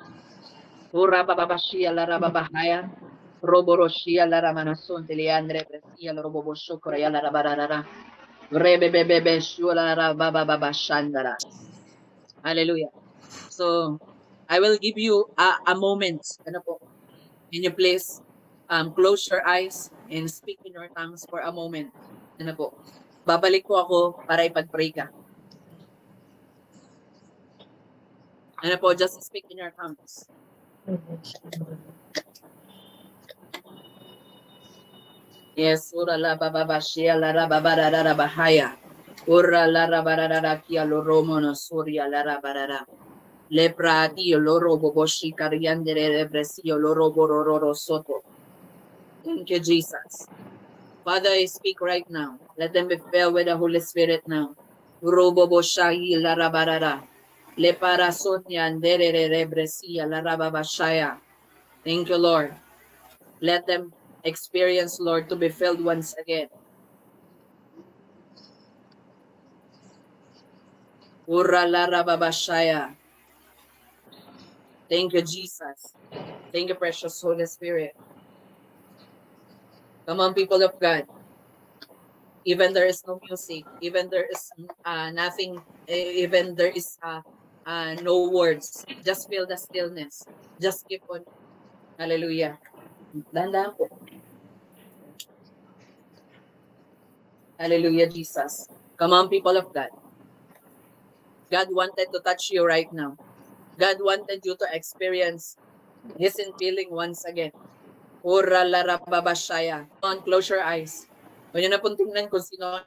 Ura bababashia la rababahaya. Roboroshia la ramanasun tiliandre presia la robobosho koraya la rabarara. Rebebebebe shula la rabababashandara. Hallelujah. So I will give you a moment. Ano po? Can you please close your eyes and speak in your tongues for a moment? Ano po? Babalik po ako para ipag-pray ka. Ano po? Just speak in your tongues. Yes, ura la bababashia la rababarara bahaya. Ura la rabarara kia lo romo no surya la rabarara. Leprati loro boboshi kariandere bresio loro bororo soto. Thank you, Jesus. Father, I speak right now. Let them be filled with the Holy Spirit now. Robo boshayi la rabarara. Lepara sonya andere bresio la rababashaya. Thank you, Lord. Let them experience, Lord, to be filled once again. Ura la rababashaya. Thank you, Jesus. Thank you, precious Holy Spirit. Come on, people of God. Even there is no music, even there is nothing, even there is no words. Just feel the stillness. Just keep on. Hallelujah. Dahan-dahan po. Hallelujah, Jesus. Come on, people of God. God wanted to touch you right now. God wanted you to experience His infilling once again. Ura la rababashaya. Come on, close your eyes. Huwag niyo na pong tingnan kung sino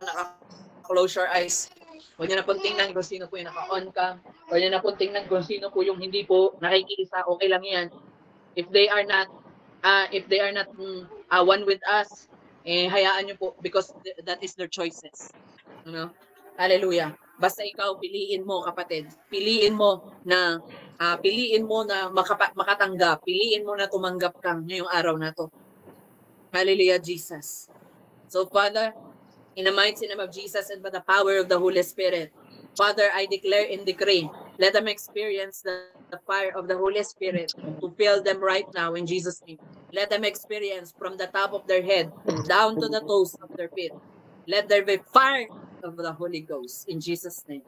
naka-close your eyes. Huwag niyo na pong tingnan kung sino po yung naka-on cam. Huwag niyo na pong tingnan kung sino po yung hindi po nakikisa. Okay lang yan. If they are not one with us, hayaan niyo po because that is their choices. You know? Hallelujah. Basta ikaw, piliin mo, kapatid. Piliin mo na makatanggap. Piliin mo na tumanggap kang ngayong araw na to. Hallelujah, Jesus. So, Father, in the mighty name of Jesus and by the power of the Holy Spirit, Father, I declare and decree, let them experience the fire of the Holy Spirit to fill them right now in Jesus' name. Let them experience from the top of their head down to the toes of their feet. Let there be fire of the Holy Ghost in Jesus' name.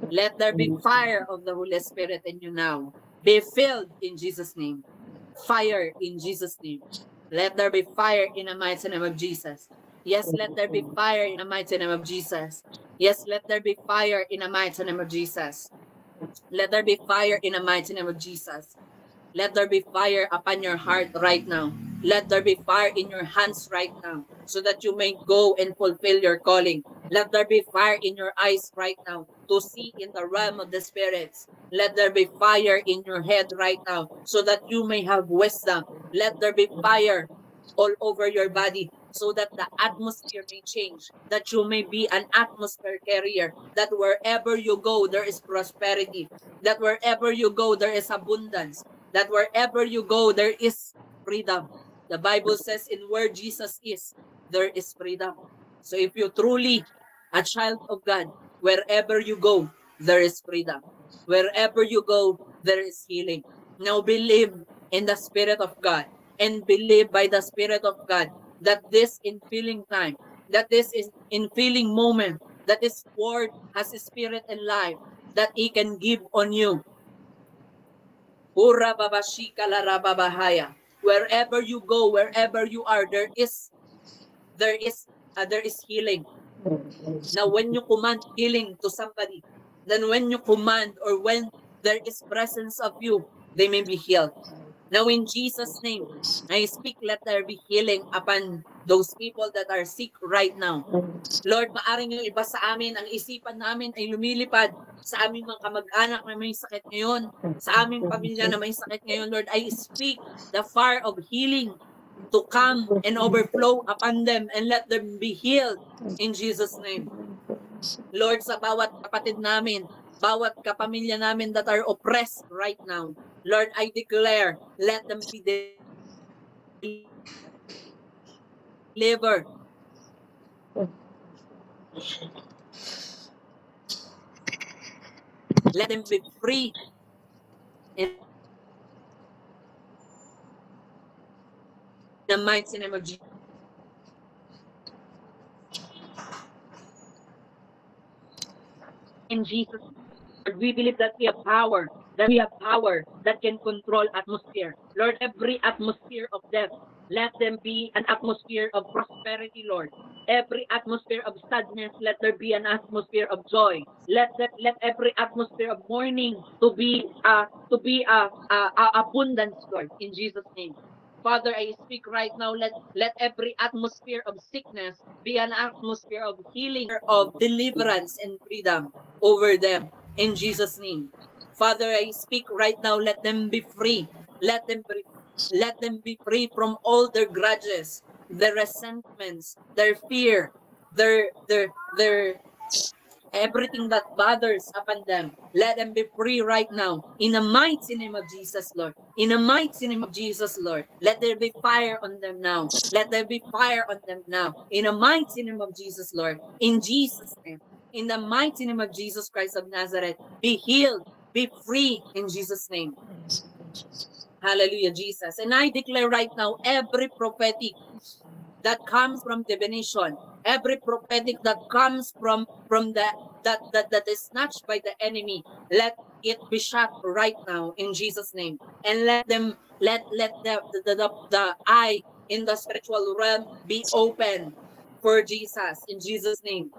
Let there be fire of the Holy Spirit in you now. Be filled in Jesus' name. Fire in Jesus' name. Let there be fire in the mighty name of Jesus. Yes, let there be fire in the mighty name of Jesus. Yes, let there be fire in the mighty name of Jesus. Let there be fire in the mighty name of Jesus. Let there be fire upon your heart right now. Let there be fire in your hands right now so that you may go and fulfill your calling. Let there be fire in your eyes right now to see in the realm of the spirits. Let there be fire in your head right now so that you may have wisdom. Let there be fire all over your body so that the atmosphere may change, that you may be an atmosphere carrier, that wherever you go, there is prosperity, that wherever you go, there is abundance, that wherever you go, there is freedom. The Bible says in where Jesus is, there is freedom. So if you truly a child of God, wherever you go, there is freedom. Wherever you go, there is healing. Now believe in the Spirit of God and believe by the Spirit of God that this infilling time, that this is infilling moment, that this word has a spirit and life that He can give on you. Wherever you go, wherever you are, there is healing. Now, when you command healing to somebody, then when you command or when there is presence of you, they may be healed. Now in Jesus' name, I speak, let there be healing upon those people that are sick right now. Lord, maaring yung iba sa amin, ang isipan namin ay lumilipad sa aming mga kamag-anak na may sakit ngayon, sa aming pamilya na may sakit ngayon. Lord, I speak the fire of healing to come and overflow upon them and let them be healed in Jesus' name. Lord, sa bawat kapatid namin, bawat kapamilya namin that are oppressed right now, Lord, I declare, let them be delivered. Let them be free. In the mighty name of Jesus. In Jesus' name, we believe that we have power, that can control atmosphere. Lord, every atmosphere of death, let them be an atmosphere of prosperity, Lord. Every atmosphere of sadness, let there be an atmosphere of joy. Let every atmosphere of mourning to be abundance, Lord, in Jesus' name. Father, I speak right now, let every atmosphere of sickness be an atmosphere of healing, of deliverance and freedom over them in Jesus' name. Father, I speak right now, let them be free. Let them be free from all their grudges, their resentments, their fear, their everything that bothers upon them. Let them be free right now. In the mighty name of Jesus, Lord. In the mighty name of Jesus, Lord. Let there be fire on them now. Let there be fire on them now. In the mighty name of Jesus, Lord. In Jesus' name. In the mighty name of Jesus Christ of Nazareth. Be healed. Be free in Jesus' name. Hallelujah, Jesus. And I declare right now, every prophetic that comes from divination, every prophetic that comes from that is snatched by the enemy, let it be shut right now in Jesus' name. And let the eye in the spiritual realm be open for Jesus in Jesus' name.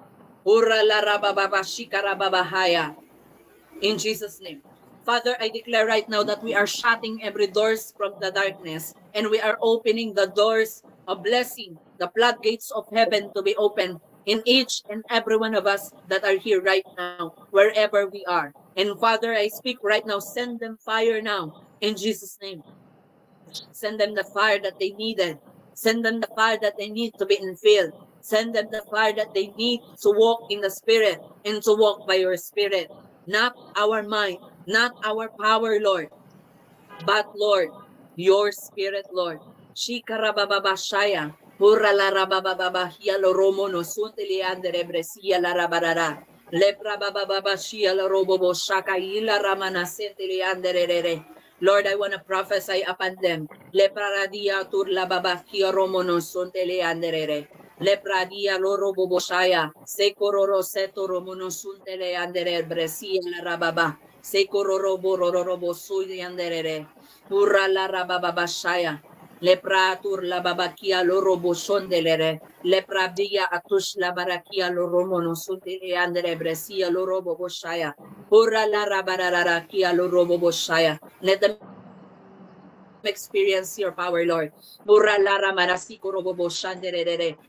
In Jesus' name. Father, I declare right now that we are shutting every doors from the darkness and we are opening the doors of blessing, the floodgates of heaven to be open in each and every one of us that are here right now, wherever we are. And Father, I speak right now, send them fire now in Jesus' name. Send them the fire that they needed. Send them the fire that they need to be infilled. Send them the fire that they need to walk in the Spirit and to walk by your Spirit. Not our mind, not our power, Lord, but Lord, your Spirit, Lord. Shikarabababashaya, Huralarabababahia Loromono, Suntiliande Bresia Larabarara, Lepra Bababashia Lorobobo Shaka Ila Ramana Sentiliande. Lord, I want to prophesy upon them. Lepradia Turla Babahia Romono Suntiliande. Lepradia Loroboboshaya, Sekororo Seto Romono Suntiliande Bresia Larababa. Sekororo bororobo suyandere. Pura la rabababashaya. Lepra tur la babakia lorobo sondelere. Lepra dia atush la barakia loromono sundere andere bresia lorobo boshaya. Pura la rabararakia lorobo boshaya. Let them experience your power, Lord.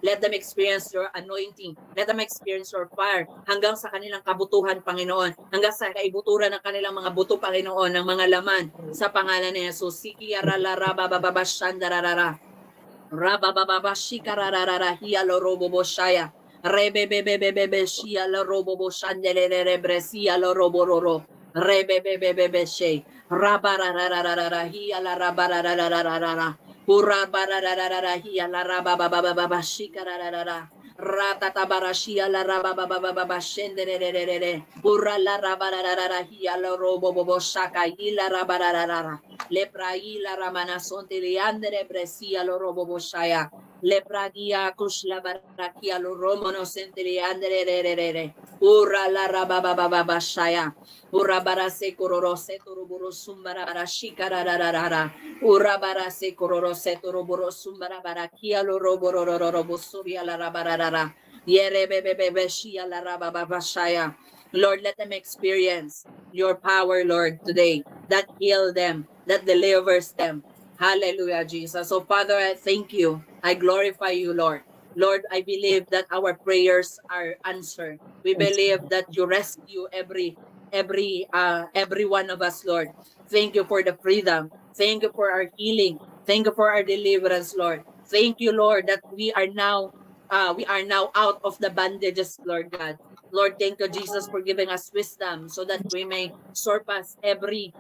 Let them experience your anointing. Let them experience your fire hanggang sa kanilang kabutuhan, Panginoon. Hanggang sa kaibuturan ng kanilang mga buto, Panginoon, ng mga laman sa pangalan ni Jesus. Rabababashikararara hialoroboboshaya. Rebebebebebe shialoroboboshandelere sialorobororo. Rebebebebebe rabarararara hialarabarararara. Urabarararara hialarababababashikararara. Ratatabarashia la rababababashenderere. Ura la rabararara hialoroboboboshaka ilarabararara. Lepraila ramana sonteliandere bresia lo roboboshaya. Lepragia kushla barakia lo romono senteliandere. Ura la rababababashaya. Ura barase kororose toroboro sumbara barashikarararara. Ura barase kororose toroboro sumbara barakia lo roborororobo subia la rabararara. Yere bebebebe shia la rabababashaya. Lord, let them experience your power, Lord, today, that heal them, that delivers them. Hallelujah, Jesus. So, Father, I thank you. I glorify you, Lord. Lord, I believe that our prayers are answered. We believe that you rescue every one of us, Lord. Thank you for the freedom. Thank you for our healing. Thank you for our deliverance, Lord. Thank you, Lord, that we are now out of the bandages, Lord God. Lord, thank you, Jesus, for giving us wisdom so that we may surpass every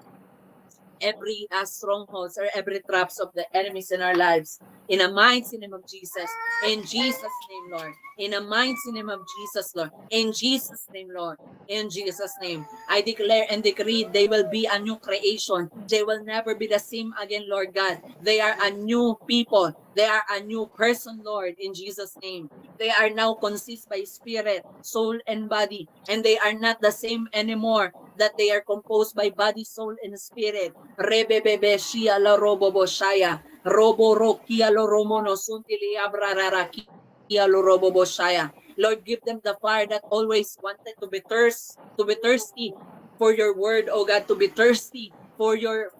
strongholds or every traps of the enemies in our lives. In the mighty name of Jesus. In Jesus' name, Lord. In the mighty name of Jesus, Lord. In Jesus' name, Lord. In Jesus' name. I declare and decree they will be a new creation. They will never be the same again, Lord God. They are a new people. They are a new person, Lord, in Jesus' name. They are now consist by spirit, soul, and body. And they are not the same anymore, that they are composed by body, soul, and spirit. Rebebebe shia la robo boshaya. Robo rokia lo romono suntili abrararakia lo robo boshaya. Lord, give them the fire that always wanted to be thirsty for your word, oh God, to be thirsty for your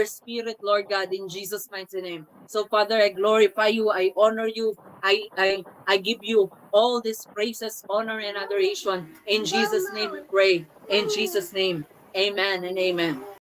spirit, Lord God, in Jesus' mighty name. So, Father, I glorify you, I honor you, I give you all these praises, honor, and adoration. In Jesus' name we pray. In Jesus' name, amen and amen.